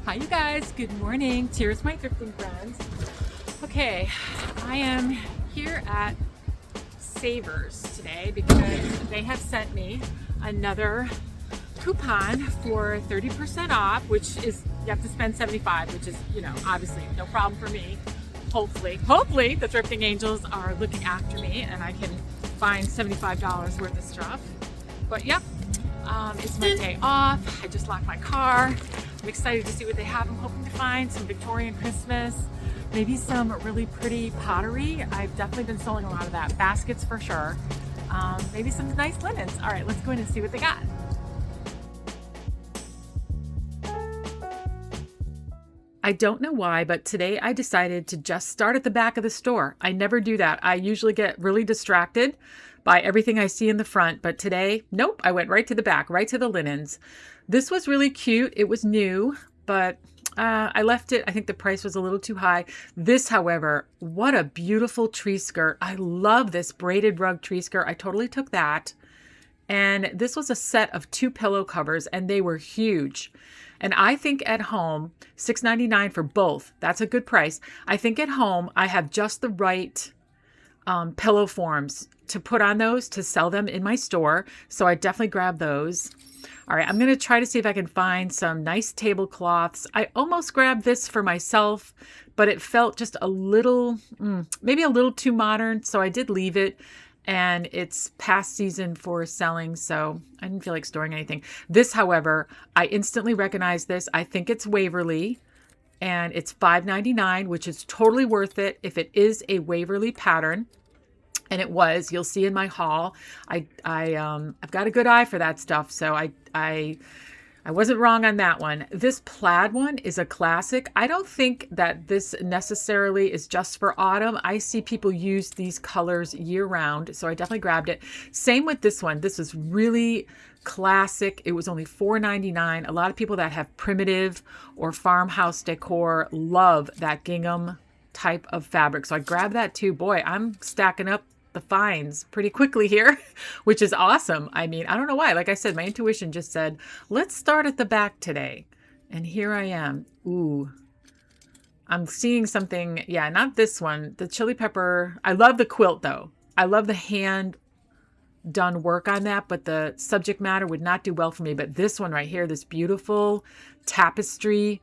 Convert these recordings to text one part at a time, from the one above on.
Hi you guys, good morning. Cheers my thrifting friends. Okay, I am here at SAVERS today because they have sent me another coupon for 30% off, which is, you have to spend 75, which is, obviously no problem for me. Hopefully the thrifting angels are looking after me and I can find $75 worth of stuff. But yep, it's my day off. I just locked my car. I'm excited to see what they have. I'm hoping to find some Victorian Christmas, maybe some really pretty pottery. I've definitely been selling a lot of that. Baskets for sure. Maybe some nice linens. All right, let's go in and see what they got. I don't know why, but today I decided to just start at the back of the store. I never do that. I usually get really distracted by everything I see in the front, but today, nope, I went right to the back, right to the linens. This was really cute. It was new, but I left it. I think the price was a little too high. This, however, what a beautiful tree skirt. I love this braided rug tree skirt. I totally took that. And this was a set of 2 pillow covers and they were huge. And I think at home, $6.99 for both. That's a good price. I think at home, I have just the right pillow forms to put on those to sell them in my store. So I definitely grabbed those. All right, I'm going to try to see if I can find some nice tablecloths. I almost grabbed this for myself, but it felt just a little, maybe a little too modern. So I did leave it. And it's past season for selling, so I didn't feel like storing anything. This, however, I instantly recognize this. I think it's Waverly, and it's $5.99, which is totally worth it if it is a Waverly pattern. And it was. You'll see in my haul. I've got a good eye for that stuff, so I wasn't wrong on that one. This plaid one is a classic. I don't think that this necessarily is just for autumn. I see people use these colors year round, so I definitely grabbed it. Same with this one. This is really classic. It was only $4.99. A lot of people that have primitive or farmhouse decor love that gingham type of fabric. So I grabbed that too. Boy, I'm stacking up the finds pretty quickly here, which is awesome. I mean, I don't know why. Like I said, my intuition just said, let's start at the back today. And here I am. Ooh, I'm seeing something. Yeah, not this one. The chili pepper. I love the quilt though. I love the hand done work on that, but the subject matter would not do well for me. But this one right here, this beautiful tapestry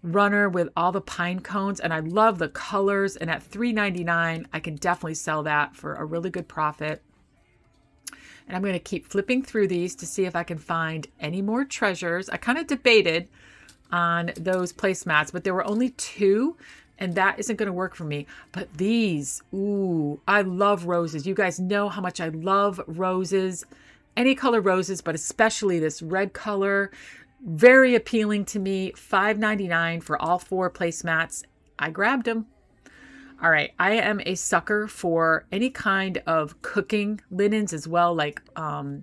runner with all the pine cones, and I love the colors, and at $3.99 I can definitely sell that for a really good profit. And I'm going to keep flipping through these to see if I can find any more treasures. I kind of debated on those placemats, but there were only 2 and that isn't going to work for me. But these, ooh, I love roses. You guys know how much I love roses, any color roses, but especially this red color. Very appealing to me. $5.99 for all 4 placemats. I grabbed them. All right. I am a sucker for any kind of cooking linens as well, like the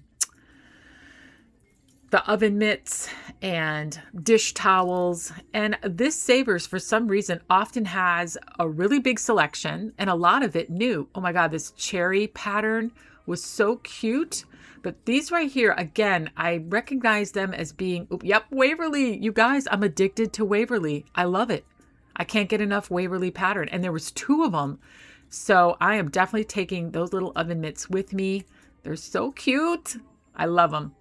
oven mitts and dish towels. And this SAVERS, for some reason, often has a really big selection and a lot of it new. Oh my God, this cherry pattern was so cute. But these right here, again, I recognize them as being, yep, Waverly. You guys, I'm addicted to Waverly. I love it. I can't get enough Waverly pattern. And there was 2 of them. So I am definitely taking those little oven mitts with me. They're so cute. I love them.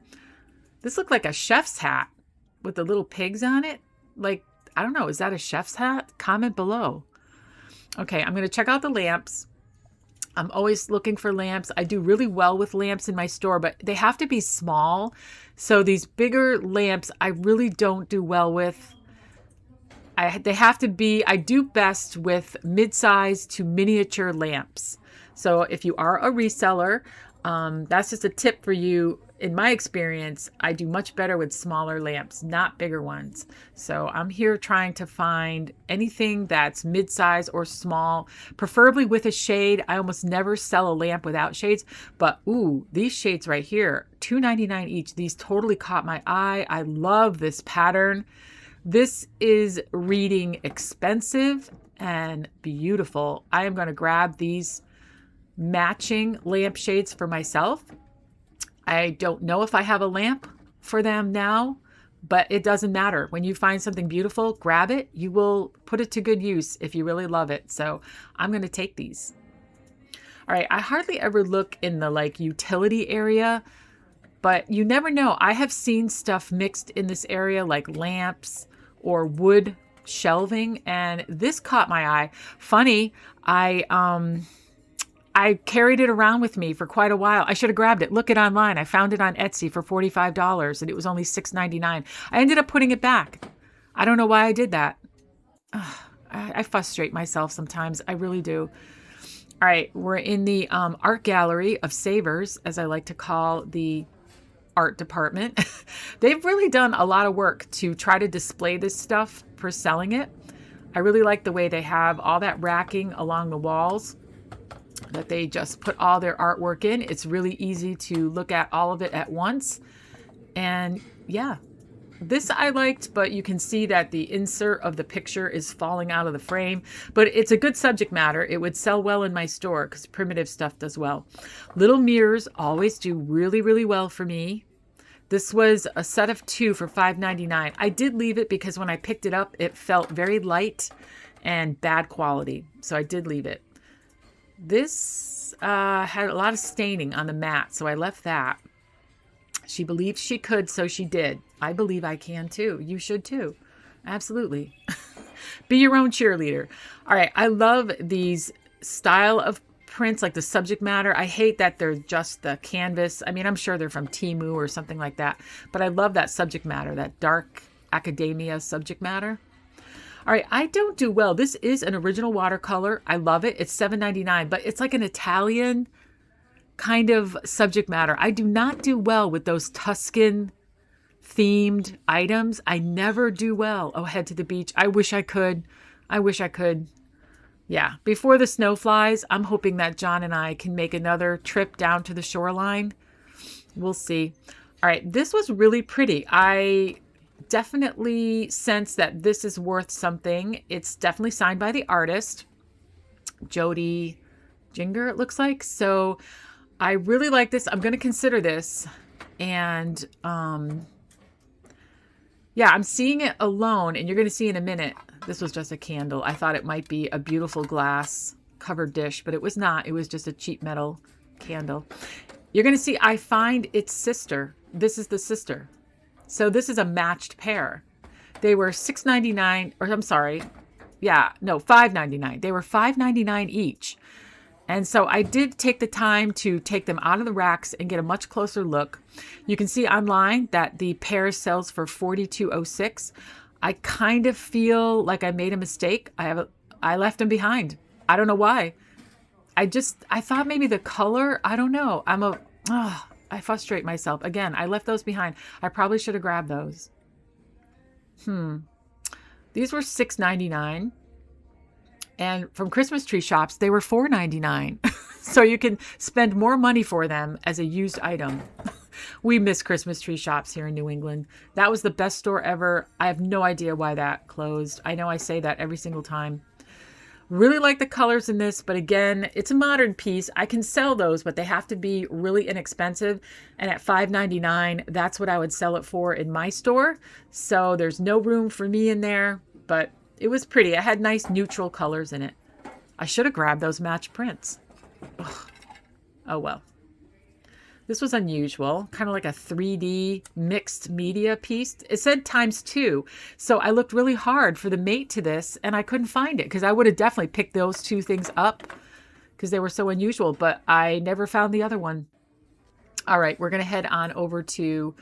This looked like a chef's hat with the little pigs on it. Like, I don't know, is that a chef's hat? Comment below. Okay, I'm going to check out the lamps. I'm always looking for lamps. I do really well with lamps in my store, but they have to be small. So these bigger lamps, I really don't do well with. They have to be, I do best with mid-size to miniature lamps. So if you are a reseller, that's just a tip for you. In my experience, I do much better with smaller lamps, not bigger ones. So I'm here trying to find anything that's mid-size or small, preferably with a shade. I almost never sell a lamp without shades, but ooh, these shades right here, $2.99 each. These totally caught my eye. I love this pattern. This is reading expensive and beautiful. I am going to grab these matching lampshades for myself. I don't know if I have a lamp for them now, But it doesn't matter. When you find something beautiful, grab it. You will put it to good use if you really love it. So I'm going to take these. All right. I hardly ever look in the like utility area, but you never know. I have seen stuff mixed in this area like lamps or wood shelving, and this caught my eye. Funny, I carried it around with me for quite a while. I should have grabbed it. Look it online. I found it on Etsy for $45 and it was only $6.99. I ended up putting it back. I don't know why I did that. Ugh, I frustrate myself sometimes. I really do. All right. We're in the art gallery of SAVERS, as I like to call the art department. They've really done a lot of work to try to display this stuff for selling it. I really like the way they have all that racking along the walls, that they just put all their artwork in. It's really easy to look at all of it at once. And yeah, this I liked, but you can see that the insert of the picture is falling out of the frame. But it's a good subject matter. It would sell well in my store because primitive stuff does well. Little mirrors always do really, really well for me. This was a set of 2 for $5.99. I did leave it because when I picked it up, it felt very light and bad quality. So I did leave it. This had a lot of staining on the mat, so I left that. She believed she could, so she did. I believe I can too. You should too. Absolutely. Be your own cheerleader. All right. I love these style of prints, like the subject matter. I hate that they're just the canvas. I mean, I'm sure they're from Temu or something like that, but I love that subject matter, that dark academia subject matter. All right, I don't do well. This is an original watercolor. I love it. It's $7.99, but it's like an Italian kind of subject matter. I do not do well with those Tuscan themed items. I never do well. Oh, head to the beach. I wish I could. I wish I could. Yeah, before the snow flies, I'm hoping that John and I can make another trip down to the shoreline. We'll see. All right, this was really pretty. I definitely sense that this is worth something. It's definitely signed by the artist, Jody Jinger, it looks like. So I really like this. I'm going to consider this. And yeah, I'm seeing it alone, and you're going to see in a minute. This was just a candle. I thought it might be a beautiful glass covered dish, but it was not. It was just a cheap metal candle. You're going to see I find its sister. This is the sister. So this is a matched pair. They were $6.99, or I'm sorry. Yeah, no, $5.99. They were $5.99 each. And so I did take the time to take them out of the racks and get a much closer look. You can see online that the pair sells for $42.06. I kind of feel like I made a mistake. I left them behind. I don't know why. I thought maybe the color, I don't know. I frustrate myself. Again, I left those behind. I probably should have grabbed those. These were $6.99. And from Christmas tree shops, they were $4.99. So you can spend more money for them as a used item. We miss Christmas tree shops here in New England. That was the best store ever. I have no idea why that closed. I know I say that every single time. Really like the colors in this, but again, it's a modern piece. I can sell those, but they have to be really inexpensive. And at $5.99, that's what I would sell it for in my store. So there's no room for me in there, but it was pretty. It had nice neutral colors in it. I should have grabbed those match prints. Ugh. Oh, well. This was unusual, kind of like a 3D mixed media piece. It said ×2. So I looked really hard for the mate to this and I couldn't find it because I would have definitely picked those two things up because they were so unusual, but I never found the other one. All right, we're going to head on over to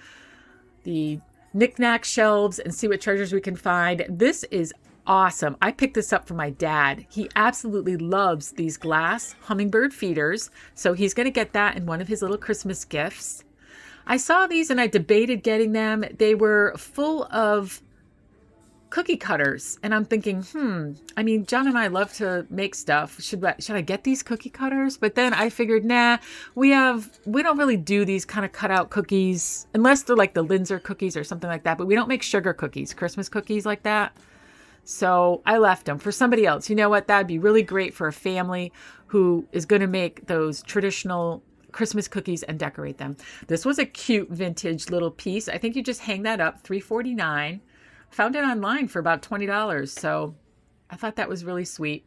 the knickknack shelves and see what treasures we can find. This is awesome. I picked this up for my dad. He absolutely loves these glass hummingbird feeders. So he's going to get that in one of his little Christmas gifts. I saw these and I debated getting them. They were full of cookie cutters. And I'm thinking, I mean, John and I love to make stuff. Should I get these cookie cutters? But then I figured, nah, we don't really do these kind of cutout cookies unless they're like the Linzer cookies or something like that. But we don't make sugar cookies, Christmas cookies like that. So I left them for somebody else. You know what? That'd be really great for a family who is going to make those traditional Christmas cookies and decorate them. This was a cute vintage little piece. I think you just hang that up, $3.49. Found it online for about $20. So I thought that was really sweet.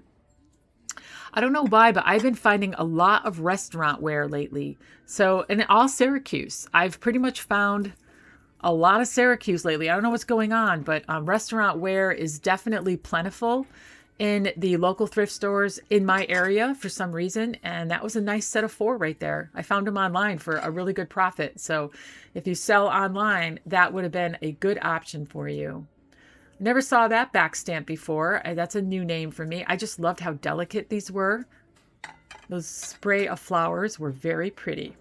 I don't know why, but I've been finding a lot of restaurant wear lately. So, and all Syracuse. I've pretty much found a lot of Syracuse lately. I don't know what's going on, but restaurant wear is definitely plentiful in the local thrift stores in my area for some reason. And that was a nice set of 4 right there. I found them online for a really good profit. So if you sell online, that would have been a good option for you. Never saw that back stamp before. That's a new name for me. I just loved how delicate these were. Those spray of flowers were very pretty.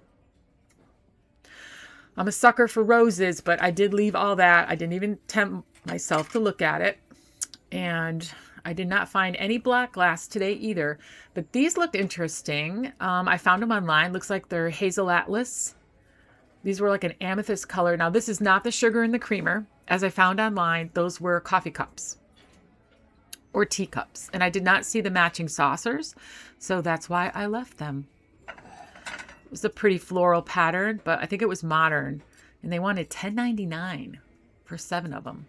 I'm a sucker for roses, but I did leave all that. I didn't even tempt myself to look at it. And I did not find any black glass today either. But these looked interesting. I found them online. Looks like they're hazel atlas. These were like an amethyst color. Now, this is not the sugar and the creamer. As I found online, those were coffee cups or teacups. And I did not see the matching saucers, so that's why I left them. It was a pretty floral pattern, but I think it was modern. And they wanted $10.99 for 7 of them.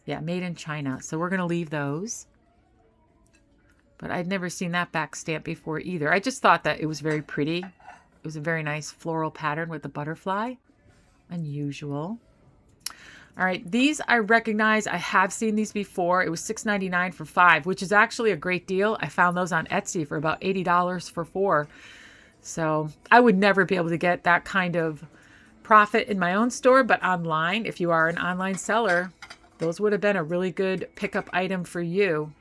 Yeah, made in China. So we're going to leave those. But I'd never seen that back stamp before either. I just thought that it was very pretty. It was a very nice floral pattern with the butterfly. Unusual. All right, these I recognize. I have seen these before. It was $6.99 for 5, which is actually a great deal. I found those on Etsy for about $80 for 4. So I would never be able to get that kind of profit in my own store, but online, if you are an online seller, those would have been a really good pickup item for you.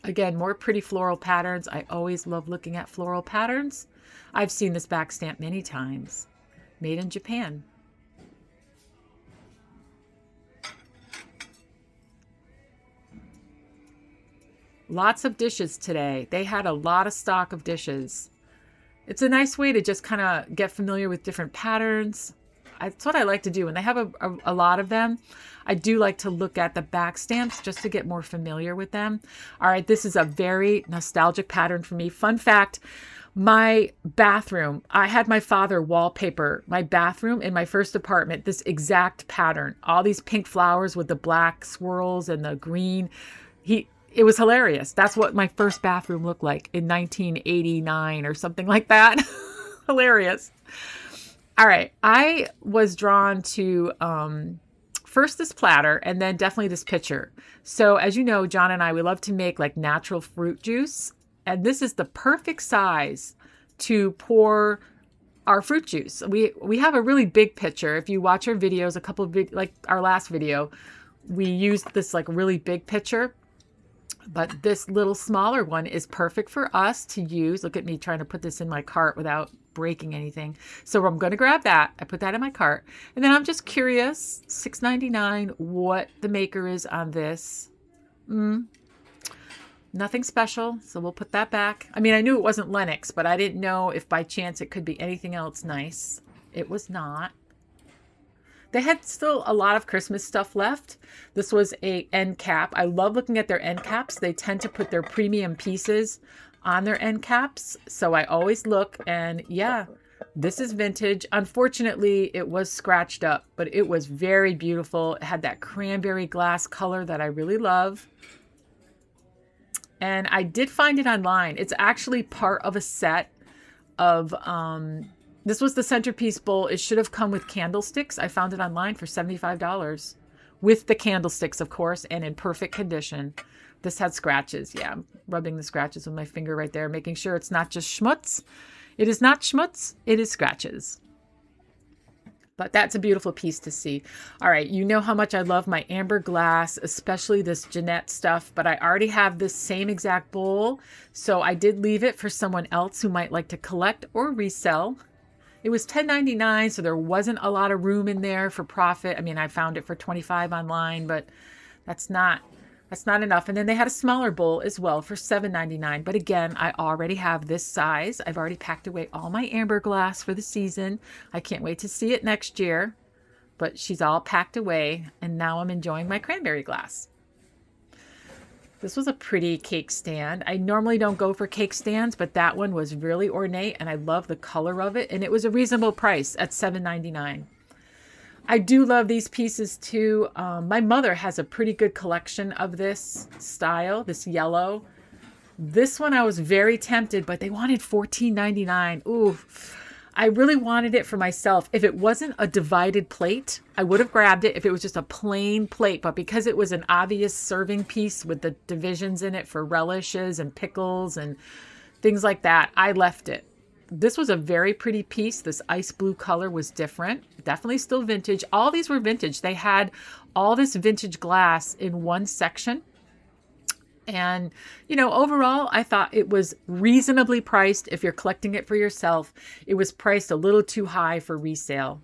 Again, more pretty floral patterns. I always love looking at floral patterns. I've seen this back stamp many times. Made in Japan. Lots of dishes today. They had a lot of stock of dishes. It's a nice way to just kind of get familiar with different patterns. That's what I like to do. When they have a lot of them, I do like to look at the back stamps just to get more familiar with them. All right, this is a very nostalgic pattern for me. Fun fact, my bathroom, I had my father wallpaper my bathroom in my first apartment, this exact pattern. All these pink flowers with the black swirls and the green. It was hilarious. That's what my first bathroom looked like in 1989 or something like that. Hilarious. All right. I was drawn to first this platter and then definitely this pitcher. So as you know, John and I, we love to make like natural fruit juice. And this is the perfect size to pour our fruit juice. We have a really big pitcher. If you watch our videos, like our last video, we used this like really big pitcher. But this little smaller one is perfect for us to use. Look at me trying to put this in my cart without breaking anything. So I'm going to grab that. I put that in my cart. And then I'm just curious, $6.99, what the maker is on this. Nothing special. So we'll put that back. I mean, I knew it wasn't Lennox, but I didn't know if by chance it could be anything else nice. It was not. They had still a lot of Christmas stuff left. This was a end cap. I love looking at their end caps. They tend to put their premium pieces on their end caps. So I always look, and yeah, this is vintage. Unfortunately, it was scratched up, but it was very beautiful. It had that cranberry glass color that I really love. And I did find it online. It's actually part of a set of, this was the centerpiece bowl. It should have come with candlesticks. I found it online for $75 with the candlesticks, of course, and in perfect condition. This had scratches. Yeah, I'm rubbing the scratches with my finger right there, making sure it's not just schmutz. It is not schmutz. It is scratches. But that's a beautiful piece to see. All right, you know how much I love my amber glass, especially this Jeanette stuff, but I already have this same exact bowl, so I did leave it for someone else who might like to collect or resell. It was $10.99, so there wasn't a lot of room in there for profit. I mean, I found it for $25 online, but that's not enough. And then they had a smaller bowl as well for $7.99. But again, I already have this size. I've already packed away all my amber glass for the season. I can't wait to see it next year. But she's all packed away, and now I'm enjoying my cranberry glass. This was a pretty cake stand. I normally don't go for cake stands, but that one was really ornate and I love the color of it. And it was a reasonable price at $7.99. I do love these pieces too. My mother has a pretty good collection of this style, this yellow. This one I was very tempted, but they wanted $14.99. Ooh, I really wanted it for myself. If it wasn't a divided plate, I would have grabbed it if it was just a plain plate. But because it was an obvious serving piece with the divisions in it for relishes and pickles and things like that, I left it. This was a very pretty piece. This ice blue color was different. Definitely still vintage. All these were vintage. They had all this vintage glass in one section. And, you know, overall, I thought it was reasonably priced. If you're collecting it for yourself, it was priced a little too high for resale.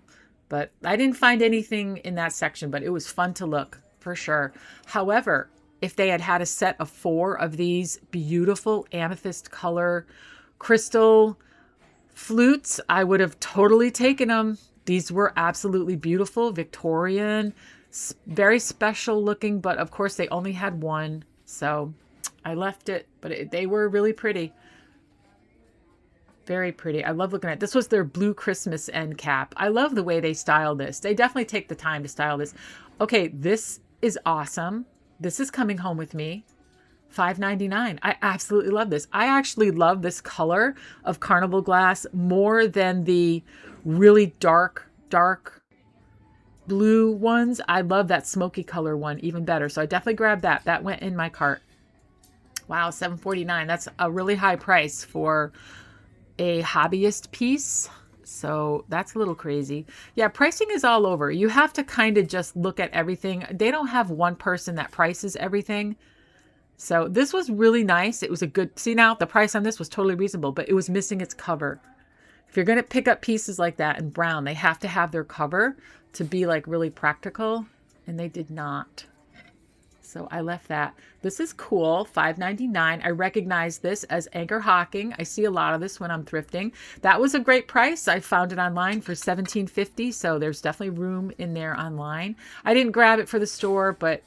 But I didn't find anything in that section, but it was fun to look for sure. However, if they had had a set of 4 of these beautiful amethyst color crystal flutes, I would have totally taken them. These were absolutely beautiful, Victorian, very special looking, but of course they only had one. So I left it, but they were really pretty. Very pretty. I love looking at it. This was their blue Christmas end cap. I love the way they style this. They definitely take the time to style this. Okay, this is awesome. This is coming home with me. $5.99. I absolutely love this. I actually love this color of Carnival glass more than the really dark blue ones. I love that smoky color one even better. So I definitely grabbed that. That went in my cart. Wow, $7.49. That's a really high price for a hobbyist piece. So that's a little crazy. Yeah, pricing is all over. You have to kind of just look at everything. They don't have one person that prices everything. So this was really nice. It was a good, see now the price on this was totally reasonable, but it was missing its cover. If you're going to pick up pieces like that in brown, they have to have their cover to be like really practical, and they did not. So I left that. This is cool, $5.99. I recognize this as anchor hocking. I see a lot of this when I'm thrifting. That was a great price. I found it online for $17.50, so there's definitely room in there online. I didn't grab it for the store, but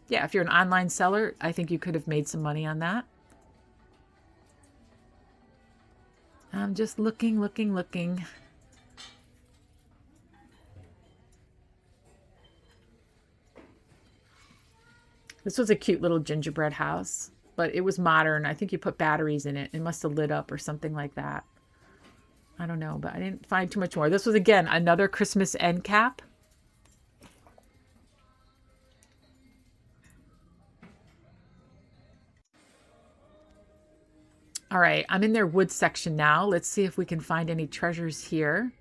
yeah, if you're an online seller, I think you could have made some money on that. I'm just looking. This was a cute little gingerbread house, but it was modern. I think you put batteries in it. It must have lit up or something like that. I don't know, but I didn't find too much more. This was, again, another Christmas end cap. All right, I'm in their wood section now. Let's see if we can find any treasures here.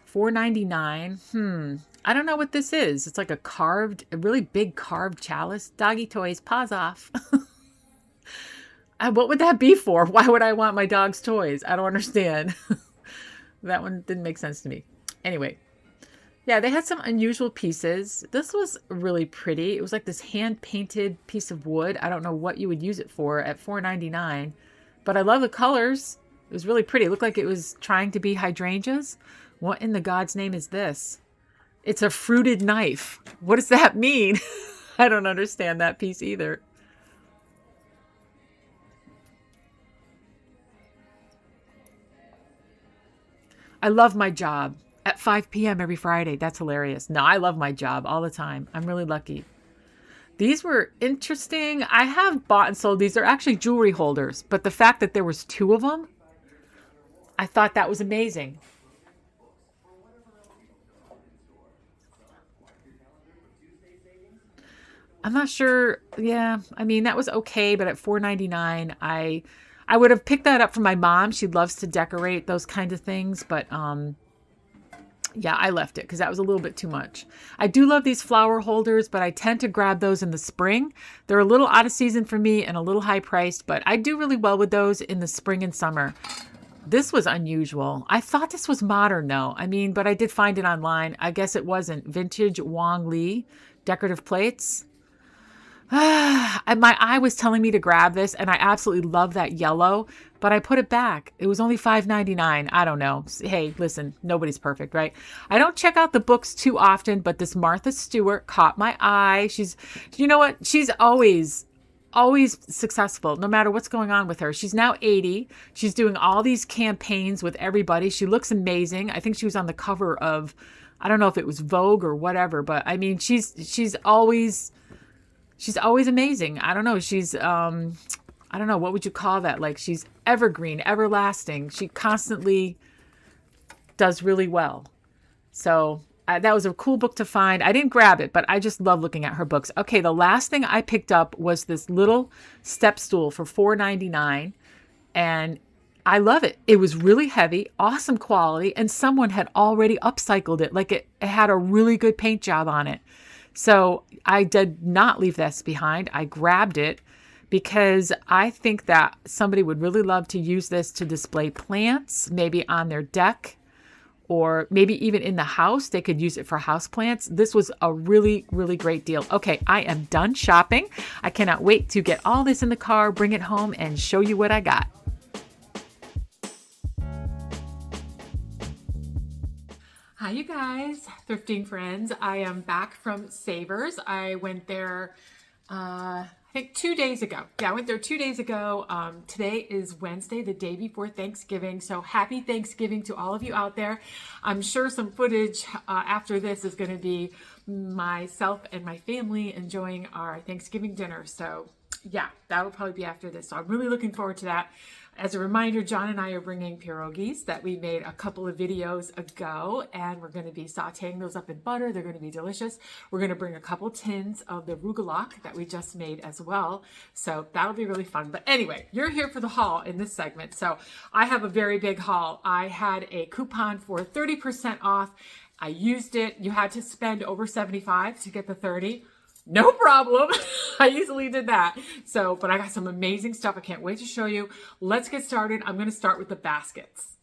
$4.99. I don't know what this is. It's like a really big carved chalice. Doggy toys, paws off. What would that be for? Why would I want my dog's toys? I don't understand. That one didn't make sense to me. Anyway, yeah, they had some unusual pieces. This was really pretty. It was like this hand-painted piece of wood. I don't know what you would use it for at $4.99, but I love the colors. It was really pretty. It looked like it was trying to be hydrangeas. What in the God's name is this? It's a fruited knife. What does that mean? I don't understand that piece either. I love my job. At 5 p.m. every Friday. That's hilarious. No, I love my job all the time. I'm really lucky. These were interesting. I have bought and sold these. They're actually jewelry holders, but the fact that there was 2 of them, I thought that was amazing. I'm not sure. Yeah, I mean, that was okay, but at $4.99, I would have picked that up for my mom. She loves to decorate those kinds of things, but yeah, I left it because that was a little bit too much. I do love these flower holders, but I tend to grab those in the spring. They're a little out of season for me and a little high priced, but I do really well with those in the spring and summer. This was unusual. I thought this was modern though. I mean, but I did find it online. I guess it wasn't. Vintage Wong Lee decorative plates. My eye was telling me to grab this, and I absolutely love that yellow, but I put it back. It was only $5.99. I don't know. Hey, listen, nobody's perfect, right? I don't check out the books too often, but this Martha Stewart caught my eye. You know what? She's always always successful no matter what's going on with her. She's now 80. She's doing all these campaigns with everybody. She looks amazing. I think she was on the cover of, I don't know if it was Vogue or whatever, but I mean, she's always amazing. I don't know. She's, I don't know, what would you call that? Like, she's evergreen, everlasting. She constantly does really well. So that was a cool book to find. I didn't grab it, but I just love looking at her books. Okay, the last thing I picked up was this little step stool for $4.99, and I love it. It was really heavy, awesome quality, and someone had already upcycled it. Like, it had a really good paint job on it. So I did not leave this behind. I grabbed it because I think that somebody would really love to use this to display plants, maybe on their deck, or maybe even in the house. They could use it for house plants. This was a really, really great deal. Okay, I am done shopping. I cannot wait to get all this in the car, bring it home, and show you what I got. Hi, you guys, thrifting friends. I am back from SAVERS. I went there, I think 2 days ago. Yeah, I went there 2 days ago. Today is Wednesday, the day before Thanksgiving. So happy Thanksgiving to all of you out there. I'm sure some footage after this is going to be myself and my family enjoying our Thanksgiving dinner. So yeah, that will probably be after this. So I'm really looking forward to that. As a reminder, John and I are bringing pierogies that we made a couple of videos ago, and we're going to be sauteing those up in butter. They're going to be delicious. We're going to bring a couple tins of the rugelach that we just made as well. So that'll be really fun. But anyway, you're here for the haul in this segment. So I have a very big haul. I had a coupon for 30% off. I used it. You had to spend over $75 to get the 30. No problem. I easily did that. So, but I got some amazing stuff. I can't wait to show you. Let's get started. I'm going to start with the baskets.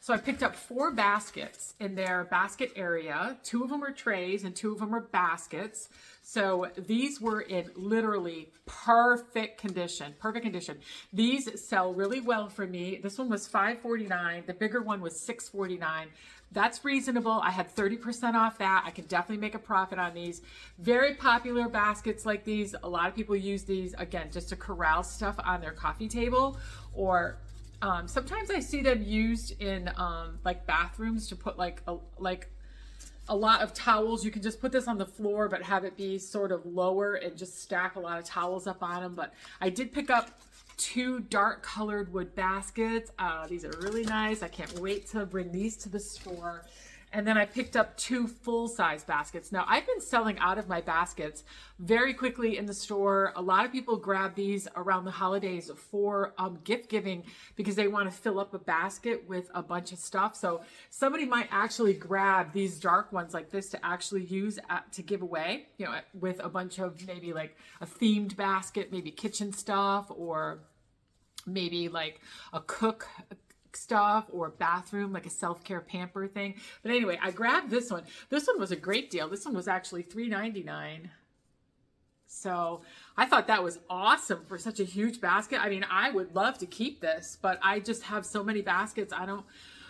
So I picked up 4 baskets in their basket area. 2 of them are trays and 2 of them are baskets. So these were in literally perfect condition. Perfect condition. These sell really well for me. This one was $5.49. The bigger one was $6.49. That's reasonable. I had 30% off that. I can definitely make a profit on these. Very popular baskets like these. A lot of people use these, again, just to corral stuff on their coffee table, or sometimes I see them used in like bathrooms to put like a lot of towels. You can just put this on the floor, but have it be sort of lower and just stack a lot of towels up on them. But I did pick up 2 dark colored wood baskets. These are really nice. I can't wait to bring these to the store. And then I picked up 2 full-size baskets. Now, I've been selling out of my baskets very quickly in the store. A lot of people grab these around the holidays for gift giving because they want to fill up a basket with a bunch of stuff. So somebody might actually grab these dark ones like this to actually use to give away, you know, with a bunch of maybe like a themed basket, maybe kitchen stuff, or maybe like a cook stuff, or bathroom, like a self-care pamper thing. But anyway, I grabbed this one. This one was a great deal. This one was actually $3.99. So I thought that was awesome for such a huge basket. I mean, I would love to keep this, but I just have so many baskets. I don't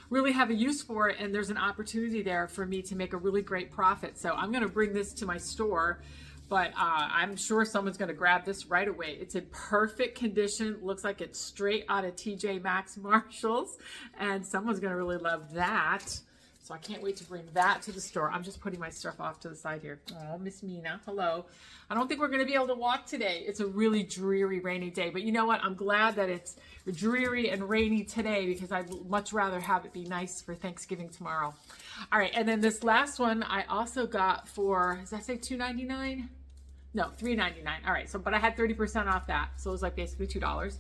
really have a use for it, and there's an opportunity there for me to make a really great profit. So I'm going to bring this to my store. But I'm sure someone's going to grab this right away. It's in perfect condition. Looks like it's straight out of TJ Maxx Marshalls. And someone's going to really love that. So I can't wait to bring that to the store. I'm just putting my stuff off to the side here. Oh, Miss Mina, hello. I don't think we're going to be able to walk today. It's a really dreary, rainy day. But you know what? I'm glad that it's dreary and rainy today, because I'd much rather have it be nice for Thanksgiving tomorrow. All right. And then this last one I also got for, does that say $2.99? No, $3.99. All right. So, but I had 30% off that. So it was like basically $2.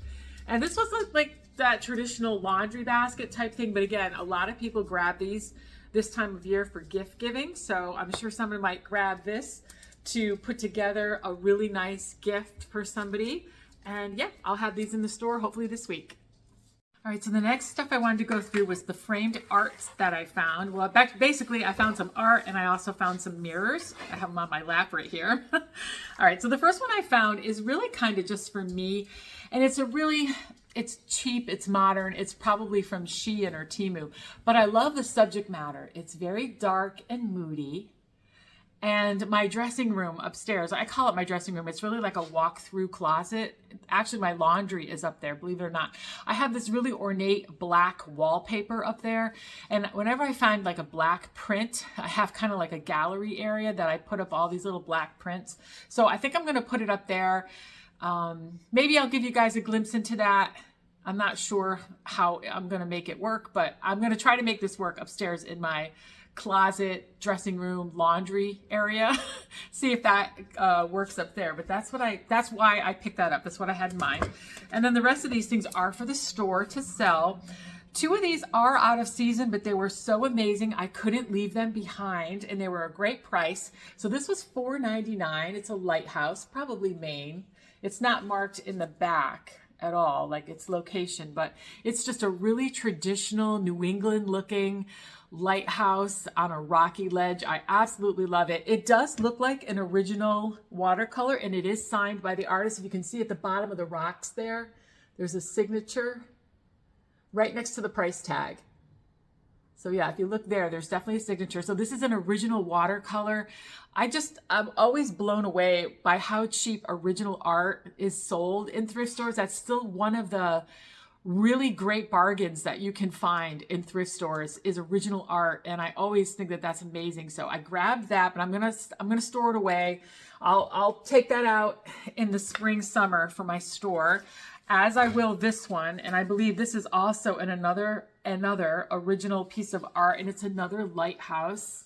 And this was like that traditional laundry basket type thing. But again, a lot of people grab these this time of year for gift giving. So I'm sure someone might grab this to put together a really nice gift for somebody. And yeah, I'll have these in the store hopefully this week. All right, so the next stuff I wanted to go through was the framed art that I found. Well, basically, I found some art, and I also found some mirrors. I have them on my lap right here. All right, so the first one I found is really kind of just for me, and it's cheap, it's modern, it's probably from Shein or Temu, but I love the subject matter. It's very dark and moody, And my dressing room upstairs, I call it my dressing room. It's really like a walk-through closet. Actually, my laundry is up there, believe it or not. I have this really ornate black wallpaper up there. And whenever I find like a black print, I have kind of like a gallery area that I put up all these little black prints. So I think I'm going to put it up there. Maybe I'll give you guys a glimpse into that. I'm not sure how I'm going to make it work, but I'm going to try to make this work upstairs in my closet, dressing room, laundry area. See if that works up there. But that's why I picked that up. That's what I had in mind. And then the rest of these things are for the store to sell. 2 of these are out of season, but they were so amazing I couldn't leave them behind, and they were a great price. So this was $4.99. It's a lighthouse, probably Maine. It's not marked in the back at all, like its location, but it's just a really traditional New England looking lighthouse on a rocky ledge. I absolutely love it. It does look like an original watercolor, and it is signed by the artist. If you can see at the bottom of the rocks there, there's a signature right next to the price tag. So yeah, if you look there, there's definitely a signature. So this is an original watercolor. I'm always blown away by how cheap original art is sold in thrift stores. That's still one of the really great bargains that you can find in thrift stores is original art, and I always think that that's amazing. So I grabbed that, but I'm gonna store it away. I'll take that out in the spring summer for my store, as I will this one. And I believe this is also another original piece of art, and it's another lighthouse.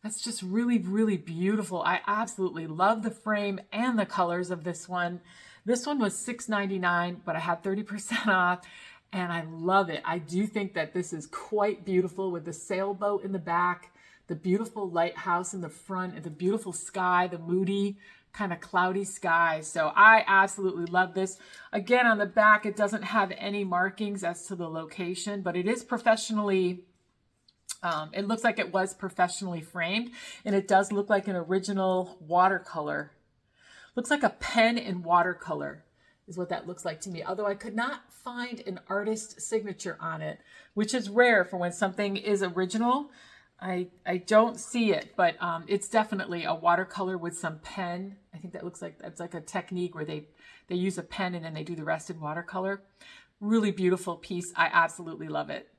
That's just really, really beautiful. I absolutely love the frame and the colors of this one. This one was $6.99, but I had 30% off, and I love it. I do think that this is quite beautiful with the sailboat in the back, the beautiful lighthouse in the front, and the beautiful sky, the moody, kind of cloudy sky. So I absolutely love this. Again, on the back, it doesn't have any markings as to the location, but it is professionally, it looks like it was professionally framed, and it does look like an original watercolor. Looks like a pen in watercolor is what that looks like to me. Although I could not find an artist signature on it, which is rare for when something is original. I don't see it, but it's definitely a watercolor with some pen. I think that looks like that's like a technique where they use a pen and then they do the rest in watercolor. Really beautiful piece. I absolutely love it.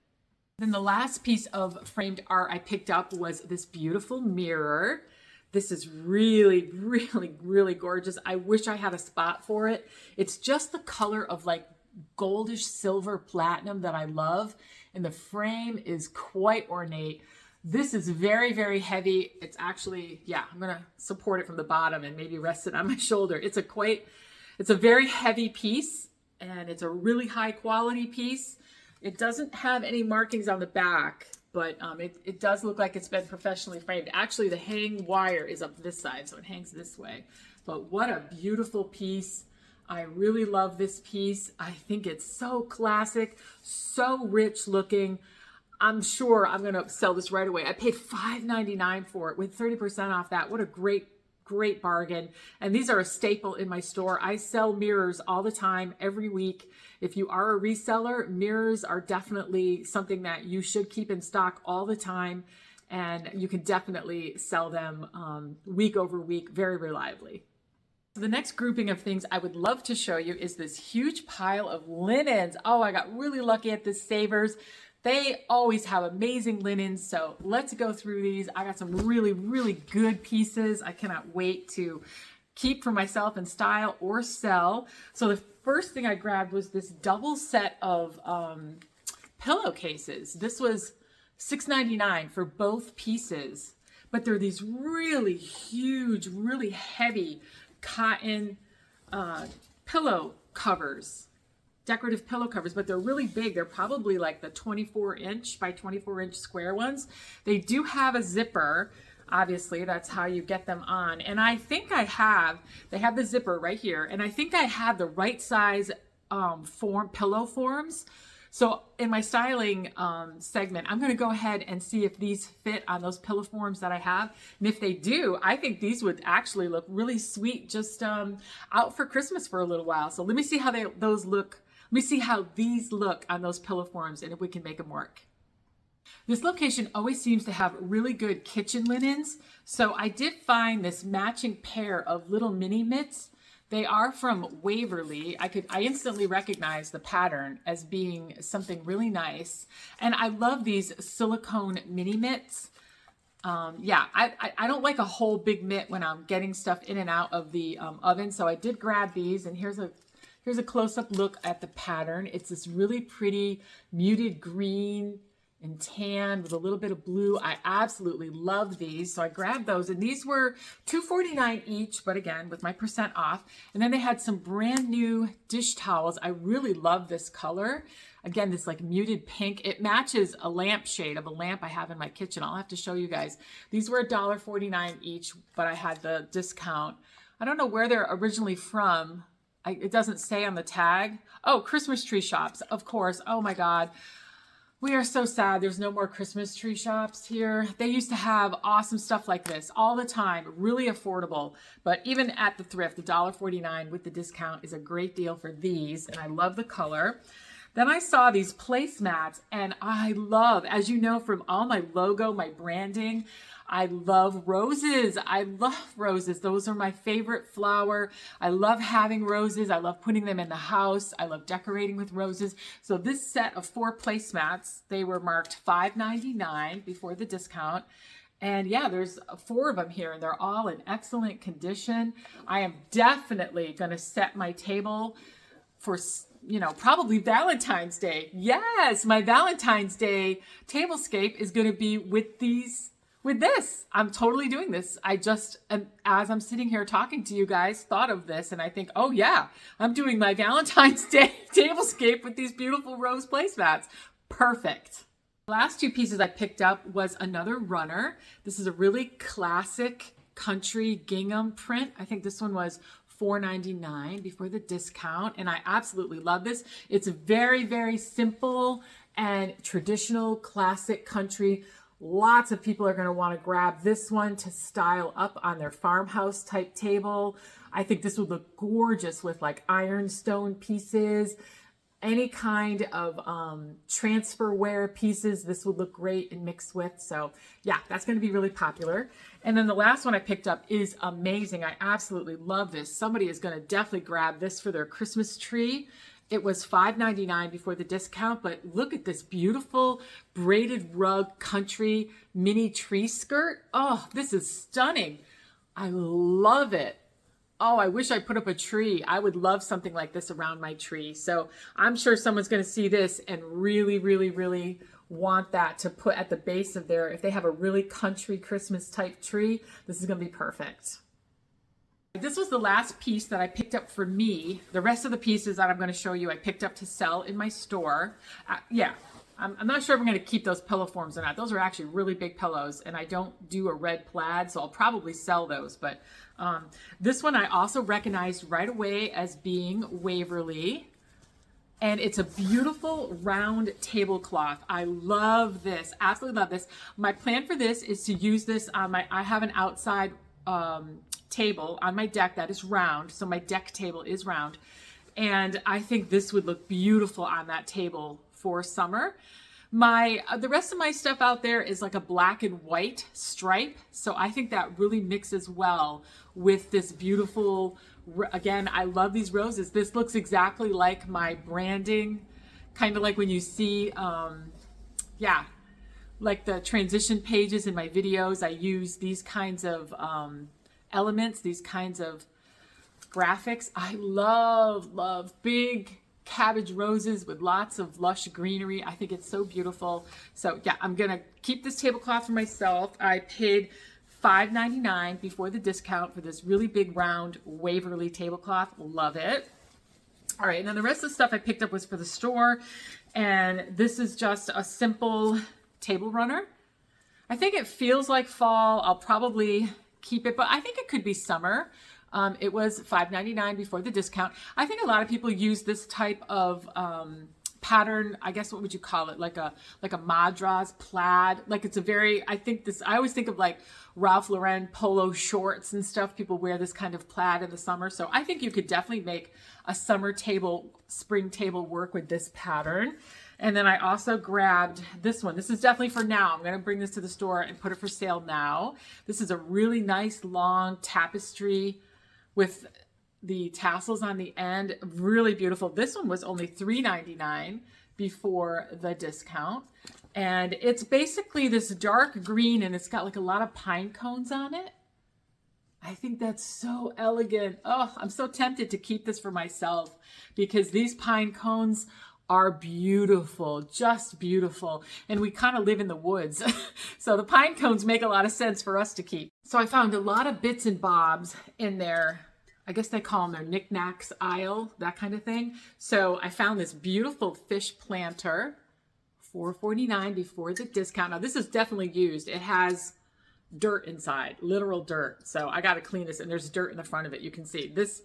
Then the last piece of framed art I picked up was this beautiful mirror. This is really, really, really gorgeous. I wish I had a spot for it. It's just the color of like goldish silver platinum that I love. And the frame is quite ornate. This is very, very heavy. It's actually, yeah, I'm going to support it from the bottom and maybe rest it on my shoulder. It's a very heavy piece, and it's a really high quality piece. It doesn't have any markings on the back, but it does look like it's been professionally framed. Actually, the hang wire is up this side, so it hangs this way. But what a beautiful piece. I really love this piece. I think it's so classic, so rich looking. I'm sure I'm going to sell this right away. I paid $5.99 for it with 30% off that. What a great bargain. And these are a staple in my store. I sell mirrors all the time, every week. If you are a reseller, mirrors are definitely something that you should keep in stock all the time. And you can definitely sell them week over week very reliably. The next grouping of things I would love to show you is this huge pile of linens. Oh, I got really lucky at this SAVERS. They always have amazing linens, so let's go through these. I got some really, really good pieces. I cannot wait to keep for myself and style or sell. So the first thing I grabbed was this double set of pillowcases. This was $6.99 for both pieces, but they're these really huge, really heavy cotton pillow covers. Decorative pillow covers, but they're really big. They're probably like the 24-inch by 24-inch square ones. They do have a zipper. Obviously, that's how you get them on. And I think they have the zipper right here. And I think I have the right size pillow forms. So in my styling segment, I'm going to go ahead and see if these fit on those pillow forms that I have. And if they do, I think these would actually look really sweet just out for Christmas for a little while. So let me see how those look. Let me see how these look on those pillow forms and if we can make them work. This location always seems to have really good kitchen linens. So I did find this matching pair of little mini mitts. They are from Waverly. I instantly recognize the pattern as being something really nice. And I love these silicone mini mitts. Yeah, I don't like a whole big mitt when I'm getting stuff in and out of the oven. So I did grab these, and here's a close-up look at the pattern. It's this really pretty muted green and tan with a little bit of blue. I absolutely love these. So I grabbed those, and these were $2.49 each, but again, with my percent off. And then they had some brand new dish towels. I really love this color. Again, this like muted pink. It matches a lampshade of a lamp I have in my kitchen. I'll have to show you guys. These were $1.49 each, but I had the discount. I don't know where they're originally from. It doesn't say on the tag. Oh, Christmas tree shops, of course. Oh my God. We are so sad there's no more Christmas tree shops here. They used to have awesome stuff like this all the time, really affordable. But even at the thrift, $1.49 with the discount is a great deal for these, and I love the color. Then I saw these placemats, and I love, as you know from all my logo, my branding, I love roses. I love roses. Those are my favorite flower. I love having roses. I love putting them in the house. I love decorating with roses. So this set of 4 placemats, they were marked $5.99 before the discount. And yeah, there's 4 of them here, and they're all in excellent condition. I am definitely going to set my table for, you know, probably Valentine's Day. Yes, my Valentine's Day tablescape is going to be with these. With this, I'm totally doing this. I just, as I'm sitting here talking to you guys, thought of this, and I think, oh yeah, I'm doing my Valentine's Day tablescape with these beautiful rose placemats. Perfect. The last 2 pieces I picked up was another runner. This is a really classic country gingham print. I think this one was $4.99 before the discount, and I absolutely love this. It's very, very simple and traditional, classic country. Lots of people are going to want to grab this one to style up on their farmhouse type table. I think this would look gorgeous with like ironstone pieces, any kind of transferware pieces. This would look great and mixed with. So yeah, that's going to be really popular. And then the last one I picked up is amazing. I absolutely love this. Somebody is going to definitely grab this for their Christmas tree. It was $5.99 before the discount, but look at this beautiful braided rug country mini tree skirt. Oh, this is stunning. I love it. Oh, I wish I put up a tree. I would love something like this around my tree. So I'm sure someone's going to see this and really, really, really want that to put at the base of their, if they have a really country Christmas type tree, this is going to be perfect. This was the last piece that I picked up for me. The rest of the pieces that I'm going to show you, I picked up to sell in my store. Yeah, I'm not sure if I'm going to keep those pillow forms or not. Those are actually really big pillows, and I don't do a red plaid, so I'll probably sell those. But this one I also recognized right away as being Waverly. And it's a beautiful round tablecloth. I love this, absolutely love this. My plan for this is to use this on I have an outside table on my deck that is round, so my deck table is round, and I think this would look beautiful on that table for summer. The rest of my stuff out there is like a black and white stripe, so I think that really mixes well with this beautiful, again, I love these roses. This looks exactly like my branding, kind of like when you see yeah, like the transition pages in my videos. I use these kinds of elements, these kinds of graphics. I love big cabbage roses with lots of lush greenery. I think it's so beautiful. So yeah, I'm gonna keep this tablecloth for myself. I paid $5.99 before the discount for this really big round Waverly tablecloth. Love it. All right, and then the rest of the stuff I picked up was for the store, and this is just a simple table runner. I think it feels like fall. I'll probably keep it, but I think it could be summer. It was $5.99 before the discount. I think a lot of people use this type of pattern. I guess, what would you call it? Like a madras plaid. Like it's a very, I always think of like Ralph Lauren polo shorts and stuff. People wear this kind of plaid in the summer. So I think you could definitely make a summer table, spring table work with this pattern. And then I also grabbed this one. This is definitely for now. I'm going to bring this to the store and put it for sale now. This is a really nice long tapestry with the tassels on the end. Really beautiful. This one was only $3.99 before the discount. And it's basically this dark green and it's got like a lot of pine cones on it. I think that's so elegant. Oh, I'm so tempted to keep this for myself because these pine cones are beautiful, just beautiful. And we kind of live in the woods. So the pine cones make a lot of sense for us to keep. So I found a lot of bits and bobs in there. I guess they call them their knickknacks aisle, that kind of thing. So I found this beautiful fish planter, $4.49 before the discount. Now this is definitely used. It has dirt inside, literal dirt. So I got to clean this, and there's dirt in the front of it. You can see this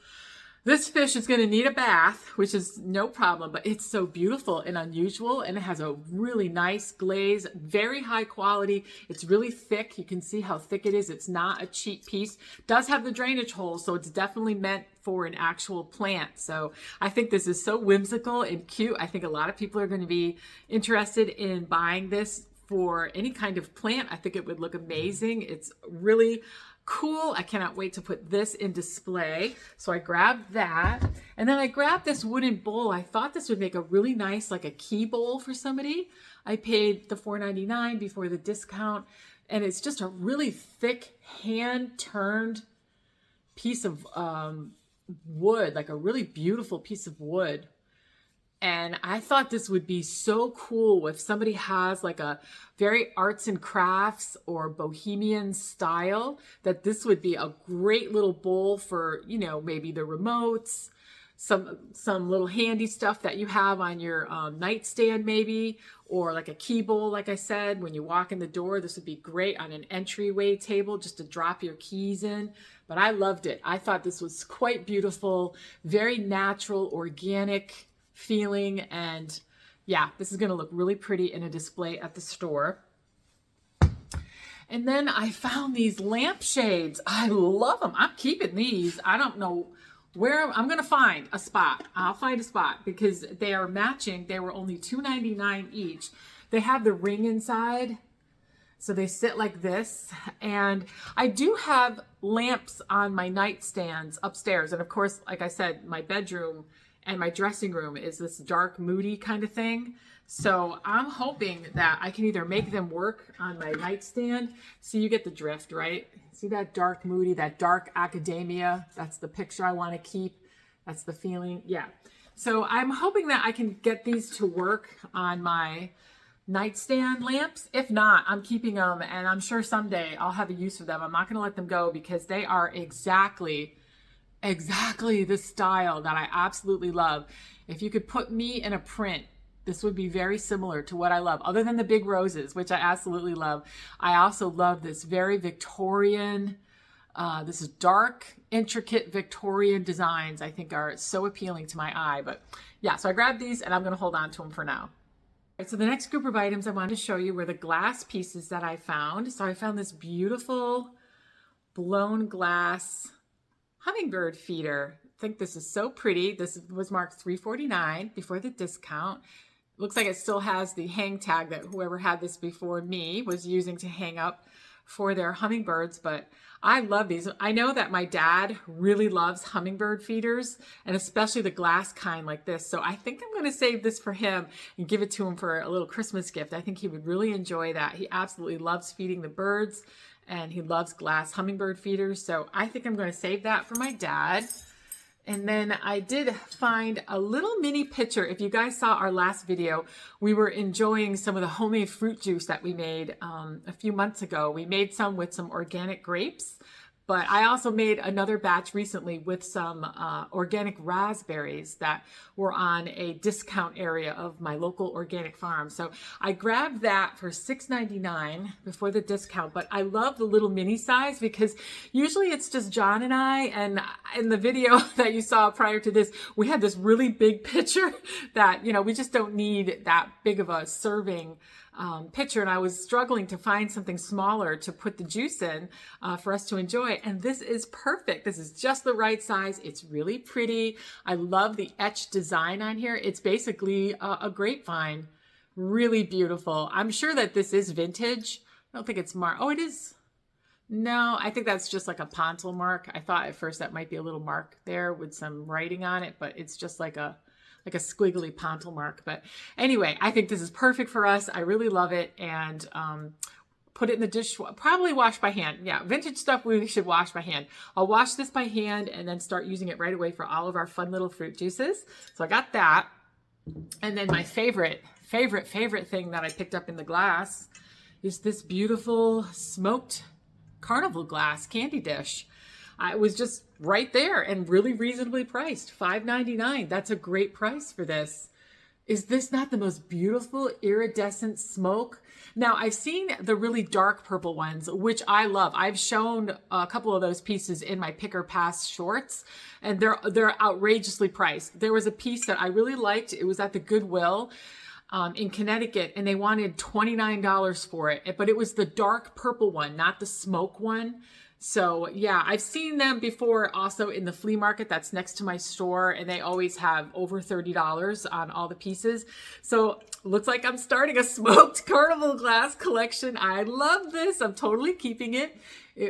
fish is going to need a bath, which is no problem, but it's so beautiful and unusual, and it has a really nice glaze, very high quality. It's really thick. You can see how thick it is. It's not a cheap piece. It does have the drainage holes, so it's definitely meant for an actual plant. So I think this is so whimsical and cute. I think a lot of people are going to be interested in buying this for any kind of plant. I think it would look amazing. It's really cool. I cannot wait to put this in display. So I grabbed that, and then I grabbed this wooden bowl. I thought this would make a really nice, like a key bowl for somebody. I paid the $4.99 before the discount, and it's just a really thick hand-turned piece of wood, like a really beautiful piece of wood. And I thought this would be so cool if somebody has like a very arts and crafts or bohemian style, that this would be a great little bowl for, you know, maybe the remotes, some little handy stuff that you have on your nightstand maybe, or like a key bowl, like I said, when you walk in the door. This would be great on an entryway table just to drop your keys in. But I loved it. I thought this was quite beautiful, very natural, organic feeling, and yeah, this is going to look really pretty in a display at the store. And then I found these lampshades. I love them. I'm keeping these. I don't know where I'm going to find a spot. I'll find a spot because they are matching. They were only $2.99 each. They have the ring inside, so they sit like this. And I do have lamps on my nightstands upstairs, and of course, like I said, my bedroom and my dressing room is this dark, moody kind of thing. So I'm hoping that I can either make them work on my nightstand. So you get the drift, right? See that dark, moody, that dark academia? That's the picture I want to keep. That's the feeling. Yeah. So I'm hoping that I can get these to work on my nightstand lamps. If not, I'm keeping them, and I'm sure someday I'll have a use for them. I'm not going to let them go because they are exactly the style that I absolutely love. If you could put me in a print, this would be very similar to what I love, other than the big roses, which I absolutely love. I also love this very Victorian, this is dark, intricate Victorian designs. I think are so appealing to my eye. But yeah, so I grabbed these and I'm going to hold on to them for now. All right, so the next group of items I wanted to show you were the glass pieces that I found. So I found this beautiful blown glass hummingbird feeder. I think this is so pretty. This was marked $3.49 before the discount. Looks like it still has the hang tag that whoever had this before me was using to hang up for their hummingbirds, but I love these. I know that my dad really loves hummingbird feeders, and especially the glass kind like this. So I think I'm going to save this for him and give it to him for a little Christmas gift. I think he would really enjoy that. He absolutely loves feeding the birds, and he loves glass hummingbird feeders. So I think I'm going to save that for my dad. And then I did find a little mini pitcher. If you guys saw our last video, we were enjoying some of the homemade fruit juice that we made a few months ago. We made some with some organic grapes, but I also made another batch recently with some organic raspberries that were on a discount area of my local organic farm. So I grabbed that for $6.99 before the discount, but I love the little mini size because usually it's just John and I, and in the video that you saw prior to this, we had this really big pitcher that, you know, we just don't need that big of a serving pitcher, and I was struggling to find something smaller to put the juice in for us to enjoy, and this is perfect. This is just the right size. It's really pretty. I love the etched design on here. It's basically a grapevine Really beautiful. I'm sure that this is vintage. I don't think it's marked. Oh, it is. No, I think that's just like a pontil mark. I thought at first that might be a little mark there with some writing on it, but it's just like a squiggly pontil mark. But anyway, I think this is perfect for us. I really love it. And put it in the dishwasher, probably wash by hand. Yeah, vintage stuff we should wash by hand. I'll wash this by hand and then start using it right away for all of our fun little fruit juices. So I got that. And then my favorite thing that I picked up in the glass is this beautiful smoked Carnival glass candy dish. It was just right there and really reasonably priced, $5.99. That's a great price for this. Is this not the most beautiful iridescent smoke? Now, I've seen the really dark purple ones, which I love. I've shown a couple of those pieces in my Pick or Pass shorts, and they're outrageously priced. There was a piece that I really liked. It was at the Goodwill in Connecticut, and they wanted $29 for it, but it was the dark purple one, not the smoke one. So yeah, I've seen them before also in the flea market that's next to my store, and they always have over $30 on all the pieces. So looks like I'm starting a smoked Carnival glass collection. I love this. I'm totally keeping it.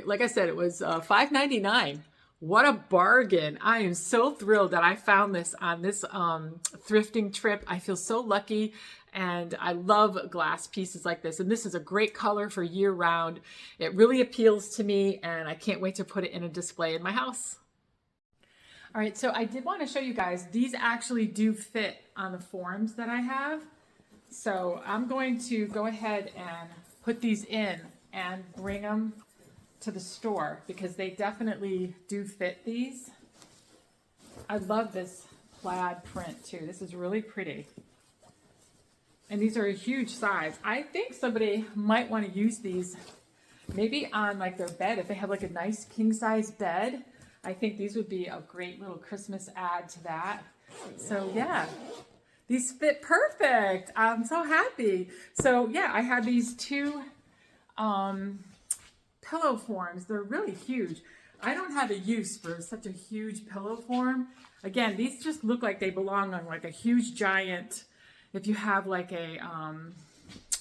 Like I said, it was $5.99. What a bargain. I am so thrilled that I found this on this thrifting trip. I feel so lucky, and I love glass pieces like this. And this is a great color for year round. It really appeals to me, and I can't wait to put it in a display in my house. All right, so I did want to show you guys, these actually do fit on the forms that I have. So I'm going to go ahead and put these in and bring them to the store because they definitely do fit these. I love this plaid print too. This is really pretty. And these are a huge size. I think somebody might want to use these maybe on like their bed. If they have like a nice king size bed, I think these would be a great little Christmas add to that. So yeah, these fit perfect. I'm so happy. So yeah, I have these two pillow forms. They're really huge. I don't have a use for such a huge pillow form. Again, these just look like they belong on like a huge giant, if you have like a,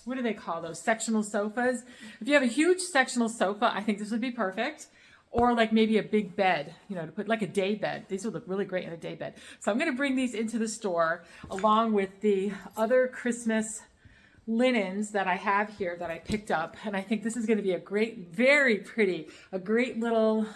what do they call those? Sectional sofas. If you have a huge sectional sofa, I think this would be perfect. Or like maybe a big bed, you know, to put like a day bed. These would look really great in a day bed. So I'm going to bring these into the store along with the other Christmas linens that I have here that I picked up. And I think this is going to be a great, very pretty, a great little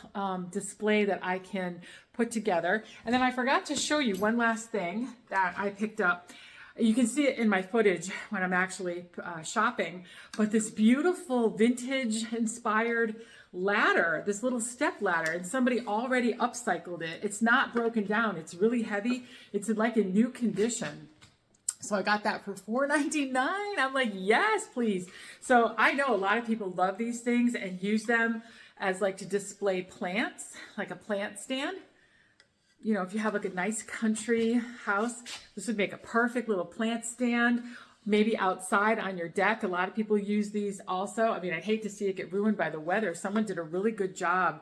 display that I can put together. And then I forgot to show you one last thing that I picked up. You can see it in my footage when I'm actually shopping, but this beautiful vintage inspired ladder, this little step ladder, and somebody already upcycled it. It's not broken down. It's really heavy. It's in like a new condition. So I got that for $4.99. I'm like, yes, please. So I know a lot of people love these things and use them as like to display plants, like a plant stand. You know, if you have like a nice country house, this would make a perfect little plant stand. Maybe outside on your deck. A lot of people use these also. I mean, I hate to see it get ruined by the weather. Someone did a really good job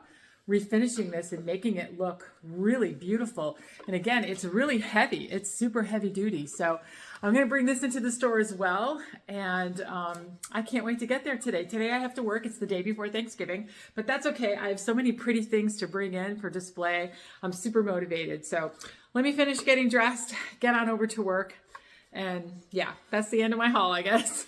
refinishing this and making it look really beautiful. And again, it's really heavy. It's super heavy duty. So I'm going to bring this into the store as well. And I can't wait to get there today. Today I have to work. It's the day before Thanksgiving, but that's okay. I have so many pretty things to bring in for display. I'm super motivated. So let me finish getting dressed, get on over to work. And yeah, that's the end of my haul, I guess.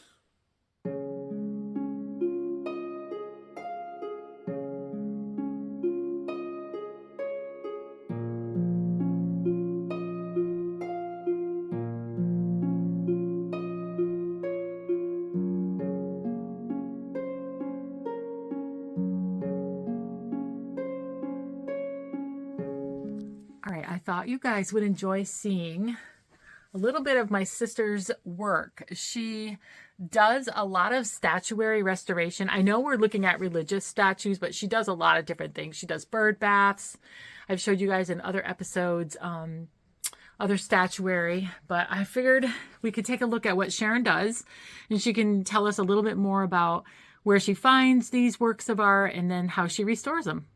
All right, I thought you guys would enjoy seeing a little bit of my sister's work. She does a lot of statuary restoration. I know we're looking at religious statues, but she does a lot of different things. She does bird baths. I've showed you guys in other episodes, other statuary, but I figured we could take a look at what Sharon does, and she can tell us a little bit more about where she finds these works of art and then how she restores them.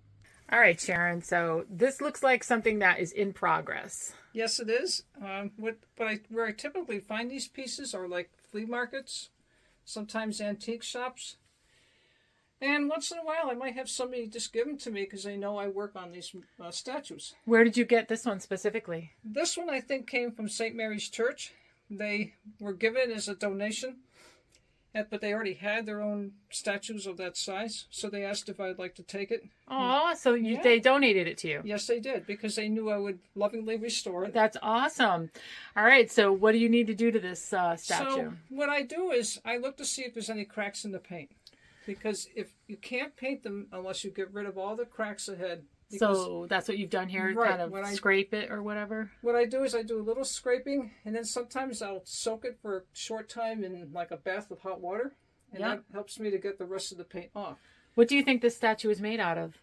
All right, Sharon, so this looks like something that is in progress. Yes, it is. Where I typically find these pieces are like flea markets, sometimes antique shops. And once in a while, I might have somebody just give them to me because they know I work on these statues. Where did you get this one specifically? This one, I think, came from St. Mary's Church. They were given as a donation, but they already had their own statues of that size, so they asked if I'd like to take it. Oh, so they donated it to you? Yes, they did, because they knew I would lovingly restore it. That's awesome. All right, so what do you need to do to this statue? So what I do is I look to see if there's any cracks in the paint. Because if you can't paint them unless you get rid of all the cracks ahead. So that's what you've done here, right, kind of scrape it or whatever? What I do is I do a little scraping, and then sometimes I'll soak it for a short time in like a bath of hot water. And that helps me to get the rest of the paint off. What do you think this statue is made out of?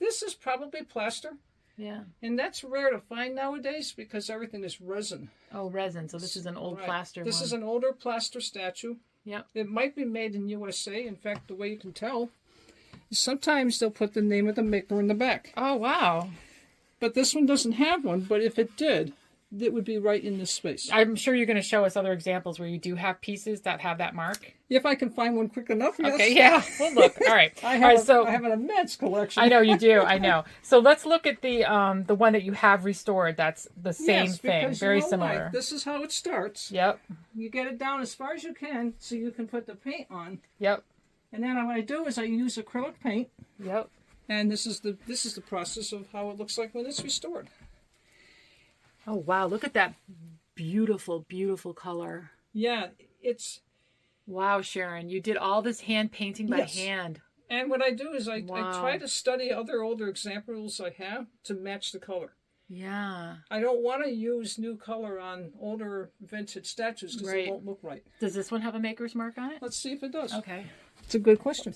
This is probably plaster. Yeah. And that's rare to find nowadays because everything is resin. Oh, resin. So this is an old plaster one. This is an older plaster statue. Yep. It might be made in USA. In fact, the way you can tell is sometimes they'll put the name of the maker in the back. Oh, wow. But this one doesn't have one, but if it did, it would be right in this space. I'm sure you're going to show us other examples where you do have pieces that have that mark. If I can find one quick enough, yes. Okay, yeah. We'll look. All right. I have an immense collection. I know you do. I know. So let's look at the one that you have restored. That's the same thing. Very similar. Why? This is how it starts. Yep. You get it down as far as you can so you can put the paint on. Yep. And then what I do is I use acrylic paint. Yep. And this is the process of how it looks like when it's restored. Oh, wow. Look at that beautiful, beautiful color. Yeah, it's... Wow, Sharon. You did all this hand painting by hand. And what I do is I try to study other older examples I have to match the color. Yeah. I don't want to use new color on older vintage statues because it won't look right. Does this one have a maker's mark on it? Let's see if it does. Okay. It's a good question.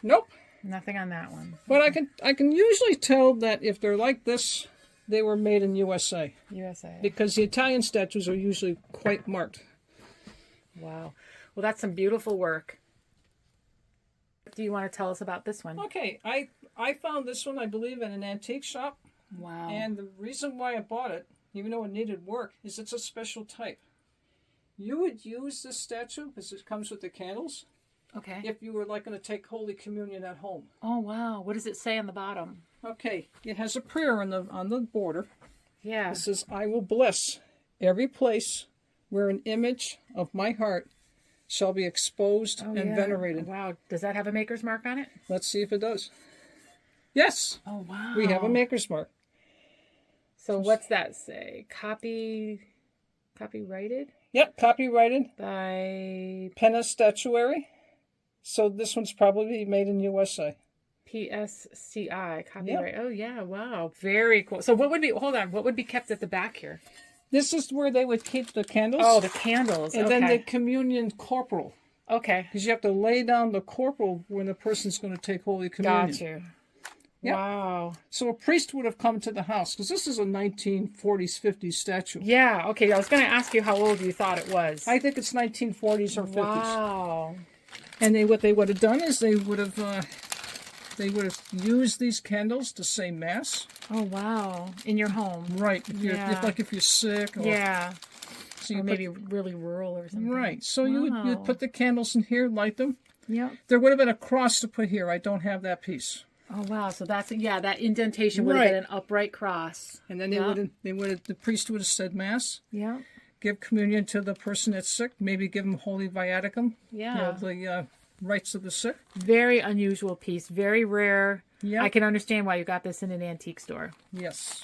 Nope. Nothing on that one. But I can usually tell that if they're like this, they were made in USA. USA. Because the Italian statues are usually quite marked. Wow. Well, that's some beautiful work. Do you want to tell us about this one? Okay. I found this one, I believe, in an antique shop. Wow. And the reason why I bought it, even though it needed work, is it's a special type. You would use this statue, because it comes with the candles, okay, if you were like going to take Holy Communion at home. Oh, wow. What does it say on the bottom? Okay. It has a prayer on the border. Yeah. It says, I will bless every place where an image of my heart shall be exposed and venerated. Wow. Does that have a maker's mark on it? Let's see if it does. Yes. Oh, wow. We have a maker's mark. So what's that say? Copyrighted? Yep, copyrighted. By Penna Statuary. So this one's probably made in USA. PSCI, copyright. Yep. Oh, yeah, wow. Very cool. So what would be kept at the back here? This is where they would keep the candles. Oh, the candles. And then the communion corporal. Okay. Because you have to lay down the corporal when the person's going to take Holy Communion. Got you. Yep. Wow. So a priest would have come to the house, because this is a 1940s, 50s statue. Yeah, okay. I was going to ask you how old you thought it was. I think it's 1940s or 50s. Wow. And what they would have done is they would have used these candles to say Mass. Oh, wow. In your home. Right. If you're sick. Or, so you maybe really rural or something. Right. So you'd put the candles in here, light them. Yeah. There would have been a cross to put here. I don't have that piece. Oh, wow. So that's, that indentation would have been an upright cross. And then the priest would have said Mass. Yeah. Give communion to the person that's sick. Maybe give them Holy Viaticum. Yeah. The rites of the sick. Very unusual piece. Very rare. Yeah. I can understand why you got this in an antique store. Yes.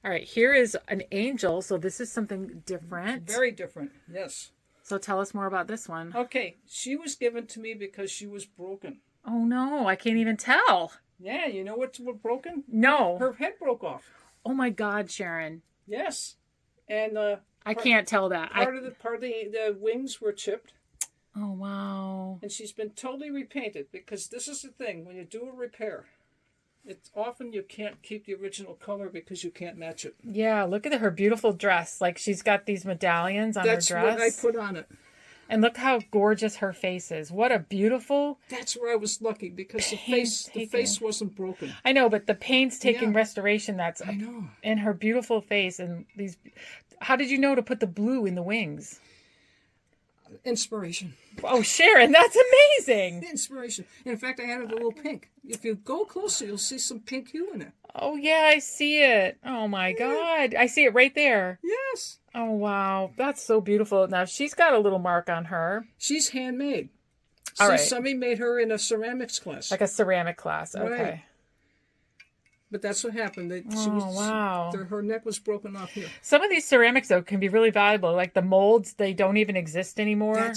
All right. Here is an angel. So this is something different. Very different. Yes. So tell us more about this one. Okay. She was given to me because she was broken. Oh, no. I can't even tell. Yeah. You know what's broken? No. Her head broke off. Oh, my God, Sharon. Yes. And I can't tell that. Part of the wings were chipped. Oh, wow. And she's been totally repainted, because this is the thing. When you do a repair, it's often you can't keep the original color because you can't match it. Yeah, look at her beautiful dress. Like, she's got these medallions on her dress. That's what I put on it. And look how gorgeous her face is. What a beautiful... That's where I was lucky, because the face wasn't broken. I know, but the painstaking restoration that's I know. in her beautiful face. And these... How did you know to put the blue in the wings? Inspiration. Oh, Sharon, that's amazing. Inspiration. In fact, I added a little pink. If you go closer, you'll see some pink hue in it. Oh, yeah, I see it. Oh, my God. I see it right there. Yes. Oh, wow. That's so beautiful. Now, she's got a little mark on her. She's handmade. All See, right. somebody made her in a ceramics class. Like a ceramic class. Okay. Right. But that's what happened. Wow. Her neck was broken off here. Some of these ceramics, though, can be really valuable. Like the molds, they don't even exist anymore.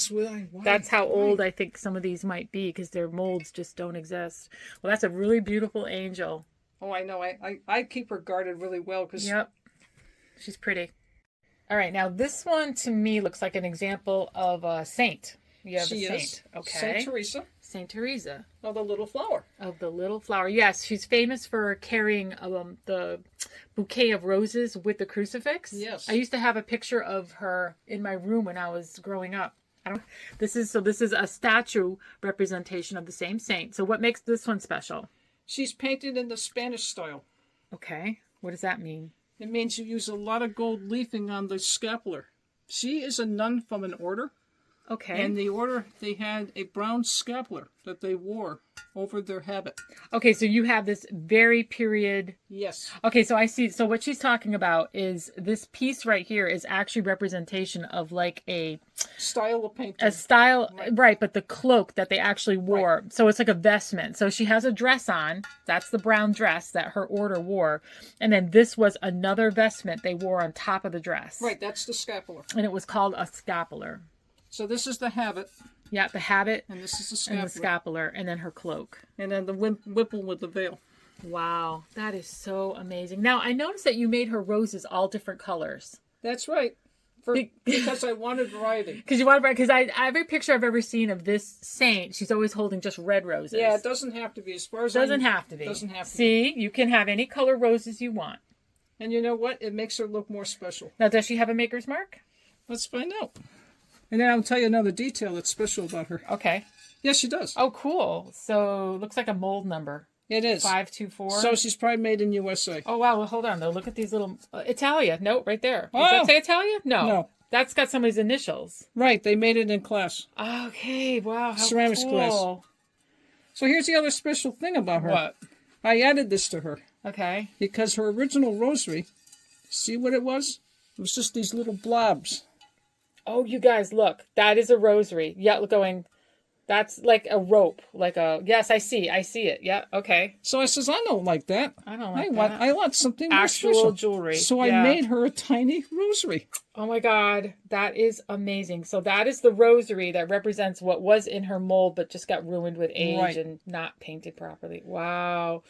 That's how old I think some of these might be, because their molds just don't exist. Well, that's a really beautiful angel. Oh, I know. I keep her guarded really well. Yep. She's pretty. All right. Now, this one to me looks like an example of a saint. You have a saint. Is. Okay. Saint Teresa. Saint Teresa. Of the Little Flower. Of the Little Flower. Yes, she's famous for carrying the bouquet of roses with the crucifix. Yes. I used to have a picture of her in my room when I was growing up. This is a statue representation of the same saint. So what makes this one special? She's painted in the Spanish style. Okay. What does that mean? It means you use a lot of gold leafing on the scapular. She is a nun from an order. Okay. And the order, they had a brown scapular that they wore over their habit. Okay, so you have this very period. Yes. Okay, so I see. So what she's talking about is this piece right here is actually representation of like a style of painting. A style, right, but the cloak that they actually wore. Right. So it's like a vestment. So she has a dress on. That's the brown dress that her order wore. And then this was another vestment they wore on top of the dress. Right, that's the scapular. And it was called a scapular. So this is the habit. Yeah, the habit. And this is the scapular. And the scapular. And then her cloak. And then the wimple with the veil. Wow. That is so amazing. Now, I noticed that you made her roses all different colors. That's right. Because I wanted variety. Because every picture I've ever seen of this saint, she's always holding just red roses. Yeah, it doesn't have to be. As far as doesn't have to be. Doesn't have to See, you can have any color roses you want. And you know what? It makes her look more special. Now, does she have a maker's mark? Let's find out. And then I'll tell you another detail that's special about her. Okay. Yes, she does. Oh, cool. So, looks like a mold number. It is. 524. So she's probably made in USA. Oh, wow. Well, hold on, though. Look at these little... Italia. No, right there. Does that say Italia? No. No. That's got somebody's initials. Right. They made it in class. Okay. Wow. How ceramics cool. Class. So here's the other special thing about her. What? I added this to her. Okay. Because her original rosary, see what it was? It was just these little blobs. Oh, you guys, look. That is a rosary. Yeah, going... That's like a rope. Yes, I see it. Yeah, okay. So I says, I don't like that. I don't like that. I want something more actual special. Jewelry. So I made her a tiny rosary. Oh my God, that is amazing. So that is the rosary that represents what was in her mold, but just got ruined with age and not painted properly. Wow.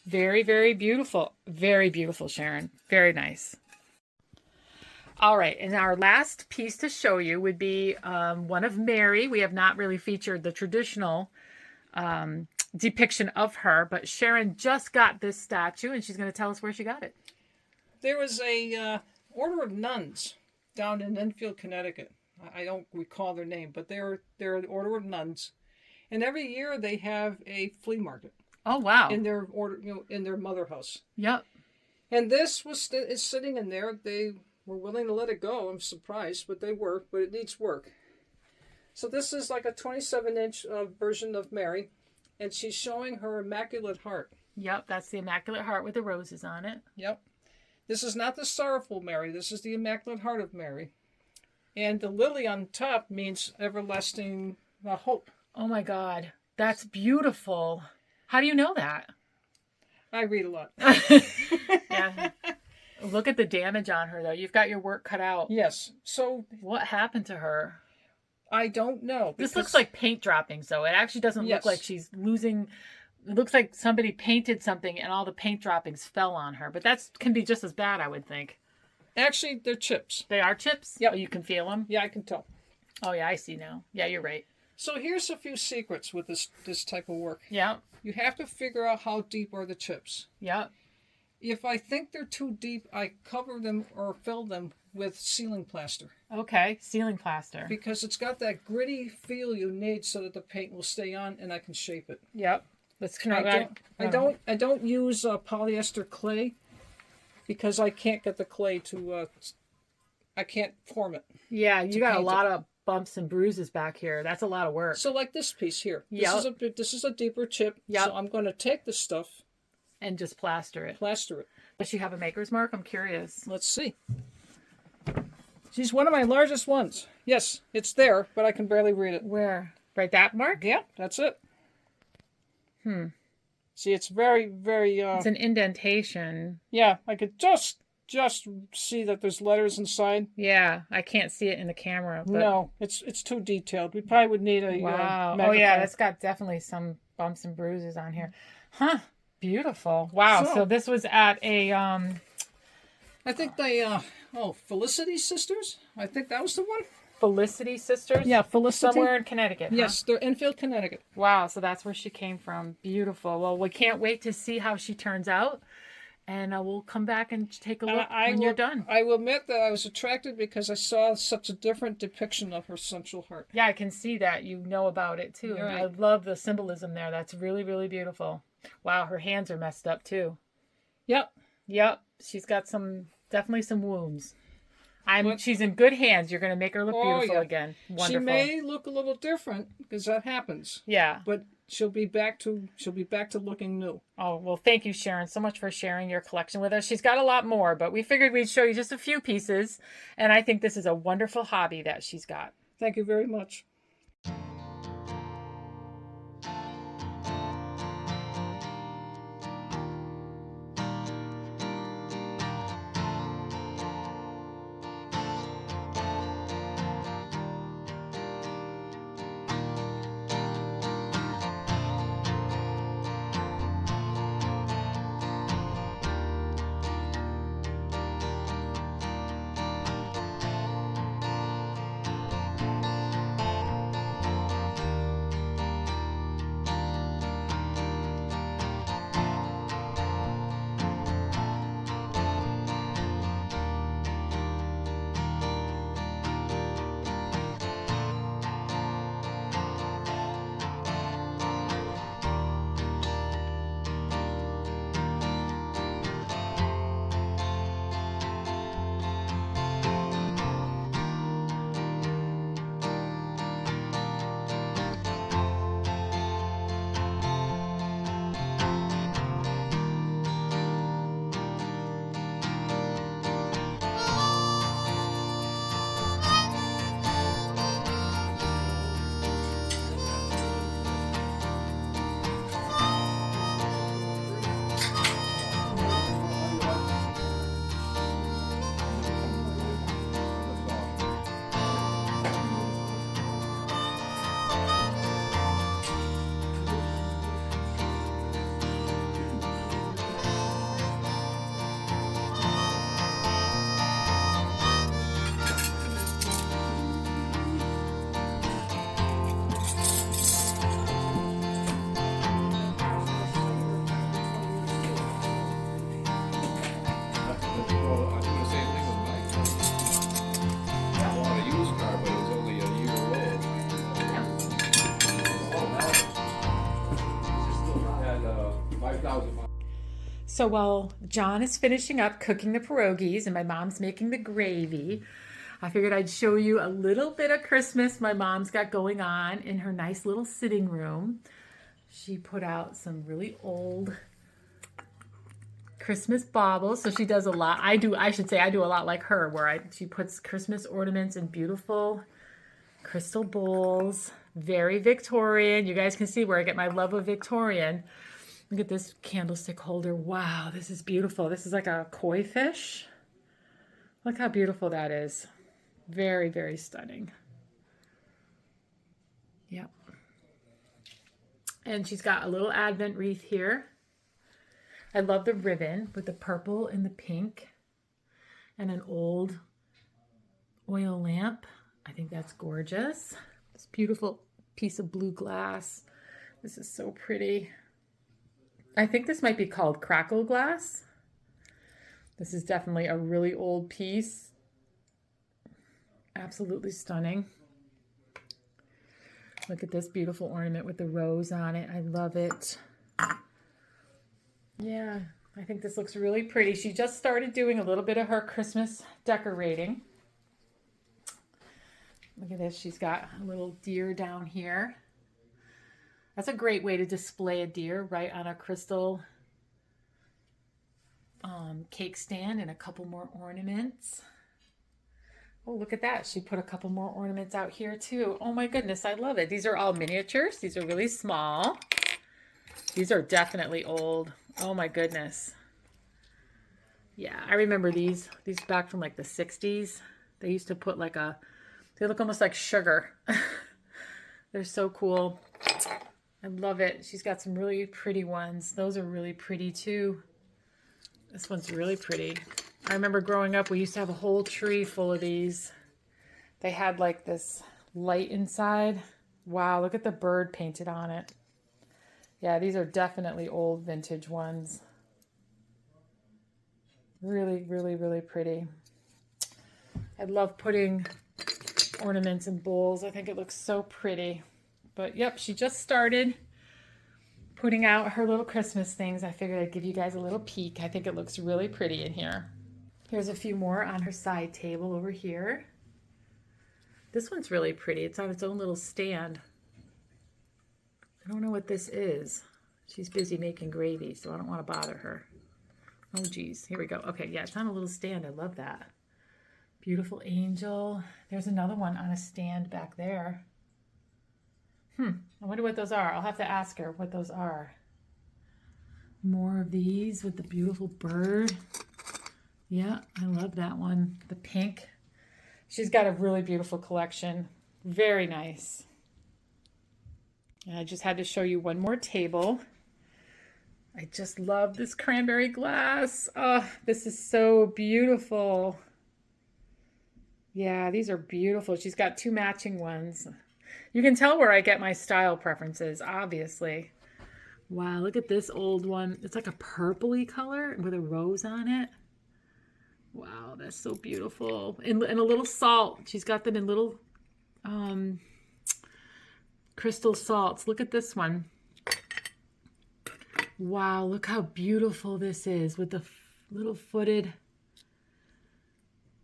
Very, very beautiful. Very beautiful, Sharon. Very nice. All right, and our last piece to show you would be one of Mary. We have not really featured the traditional depiction of her, but Sharon just got this statue, and she's going to tell us where she got it. There was a order of nuns down in Enfield, Connecticut. I don't recall their name, but they're an order of nuns, and every year they have a flea market. Oh wow! In their order, in their mother house. Yep. And this is sitting in there. They were willing to let it go. I'm surprised, but they were. But it needs work. So this is like a 27-inch version of Mary, and she's showing her Immaculate Heart. Yep, that's the Immaculate Heart with the roses on it. Yep. This is not the Sorrowful Mary. This is the Immaculate Heart of Mary. And the lily on top means everlasting hope. Oh my God, that's beautiful. How do you know that? I read a lot. Yeah. Look at the damage on her, though. You've got your work cut out. Yes. So what happened to her? I don't know. This looks like paint droppings, though. It actually doesn't look like she's losing. It looks like somebody painted something and all the paint droppings fell on her. But that can be just as bad, I would think. Actually, they're chips. They are chips? Yep. Oh, you can feel them? Yeah, I can tell. Oh, yeah, I see now. Yeah, you're right. So here's a few secrets with this type of work. Yeah. You have to figure out how deep are the chips. Yeah. If I think they're too deep, I cover them or fill them with ceiling plaster. Okay, ceiling plaster. Because it's got that gritty feel you need so that the paint will stay on and I can shape it. Yep. I don't use polyester clay because I can't get the clay to I can't form it. Yeah, you got a lot of bumps and bruises back here. That's a lot of work. So like this piece here. Yep. This is a deeper chip. Yep. So I'm going to take the stuff. And just plaster it. Plaster it. Does she have a maker's mark? I'm curious. Let's see. She's one of my largest ones. Yes, it's there, but I can barely read it. Where? Right, that mark? Yeah, that's it. See, it's very, very... It's an indentation. Yeah, I could just see that there's letters inside. Yeah, I can't see it in the camera. But... No, it's too detailed. We probably would need a wow. magnifier. Oh, yeah, that's got definitely some bumps and bruises on here. Huh. Beautiful. Wow. So this was at a... I think they... Felicity Sisters? I think that was the one. Felicity Sisters? Yeah, Felicity. Somewhere in Connecticut. Yes, they're Enfield, Connecticut. Wow, so that's where she came from. Beautiful. Well, we can't wait to see how she turns out. And we'll come back and take a look when you're done. I will admit that I was attracted because I saw such a different depiction of her Central Heart. Yeah, I can see that. You know about it, too. Right. I love the symbolism there. That's really, really beautiful. Wow, her hands are messed up, too. Yep. She's got definitely some wounds. She's in good hands. You're going to make her look beautiful again. Wonderful. She may look a little different because that happens. Yeah. But she'll be back to looking new. Oh, well, thank you, Sharon, so much for sharing your collection with us. She's got a lot more, but we figured we'd show you just a few pieces. And I think this is a wonderful hobby that she's got. Thank you very much. So while John is finishing up cooking the pierogies and my mom's making the gravy, I figured I'd show you a little bit of Christmas my mom's got going on in her nice little sitting room. She put out some really old Christmas baubles. So she does a lot. I should say I do a lot like her, where she puts Christmas ornaments in beautiful crystal bowls. Very Victorian. You guys can see where I get my love of Victorian. Look at this candlestick holder. Wow, this is beautiful. This is like a koi fish. Look how beautiful that is. Very, very stunning. Yep. And she's got a little Advent wreath here. I love the ribbon with the purple and the pink. And an old oil lamp. I think that's gorgeous. This beautiful piece of blue glass. This is so pretty. I think this might be called crackle glass. This is definitely a really old piece. Absolutely stunning. Look at this beautiful ornament with the rose on it. I love it. Yeah, I think this looks really pretty. She just started doing a little bit of her Christmas decorating. Look at this. She's got a little deer down here. That's a great way to display a deer, right on a crystal cake stand, and a couple more ornaments. Oh, look at that. She put a couple more ornaments out here too. Oh my goodness, I love it. These are all miniatures. These are really small. These are definitely old. Oh my goodness. Yeah, I remember these back from like the 60s. They used to put like they look almost like sugar. They're so cool. I love it. She's got some really pretty ones. Those are really pretty too. This one's really pretty. I remember growing up, we used to have a whole tree full of these. They had like this light inside. Wow, look at the bird painted on it. Yeah, these are definitely old vintage ones. Really, really, really pretty. I love putting ornaments in bowls. I think it looks so pretty. But yep, she just started putting out her little Christmas things. I figured I'd give you guys a little peek. I think it looks really pretty in here. Here's a few more on her side table over here. This one's really pretty. It's on its own little stand. I don't know what this is. She's busy making gravy, so I don't want to bother her. Oh geez, here we go. Okay, yeah, it's on a little stand. I love that. Beautiful angel. There's another one on a stand back there. I wonder what those are. I'll have to ask her what those are. More of these with the beautiful bird. Yeah, I love that one. The pink. She's got a really beautiful collection. Very nice. And I just had to show you one more table. I just love this cranberry glass. Oh, this is so beautiful. Yeah, these are beautiful. She's got two matching ones. You can tell where I get my style preferences, obviously. Wow, look at this old one. It's like a purpley color with a rose on it. Wow, that's so beautiful. And a little salt. She's got them in little crystal salts. Look at this one. Wow, look how beautiful this is with the little footed,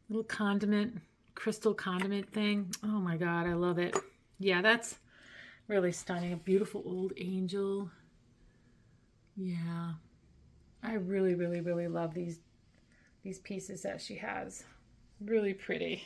little condiment, crystal condiment thing. Oh my God, I love it. Yeah, that's really stunning. A beautiful old angel. Yeah, I really, really, really love these pieces that she has. Really pretty.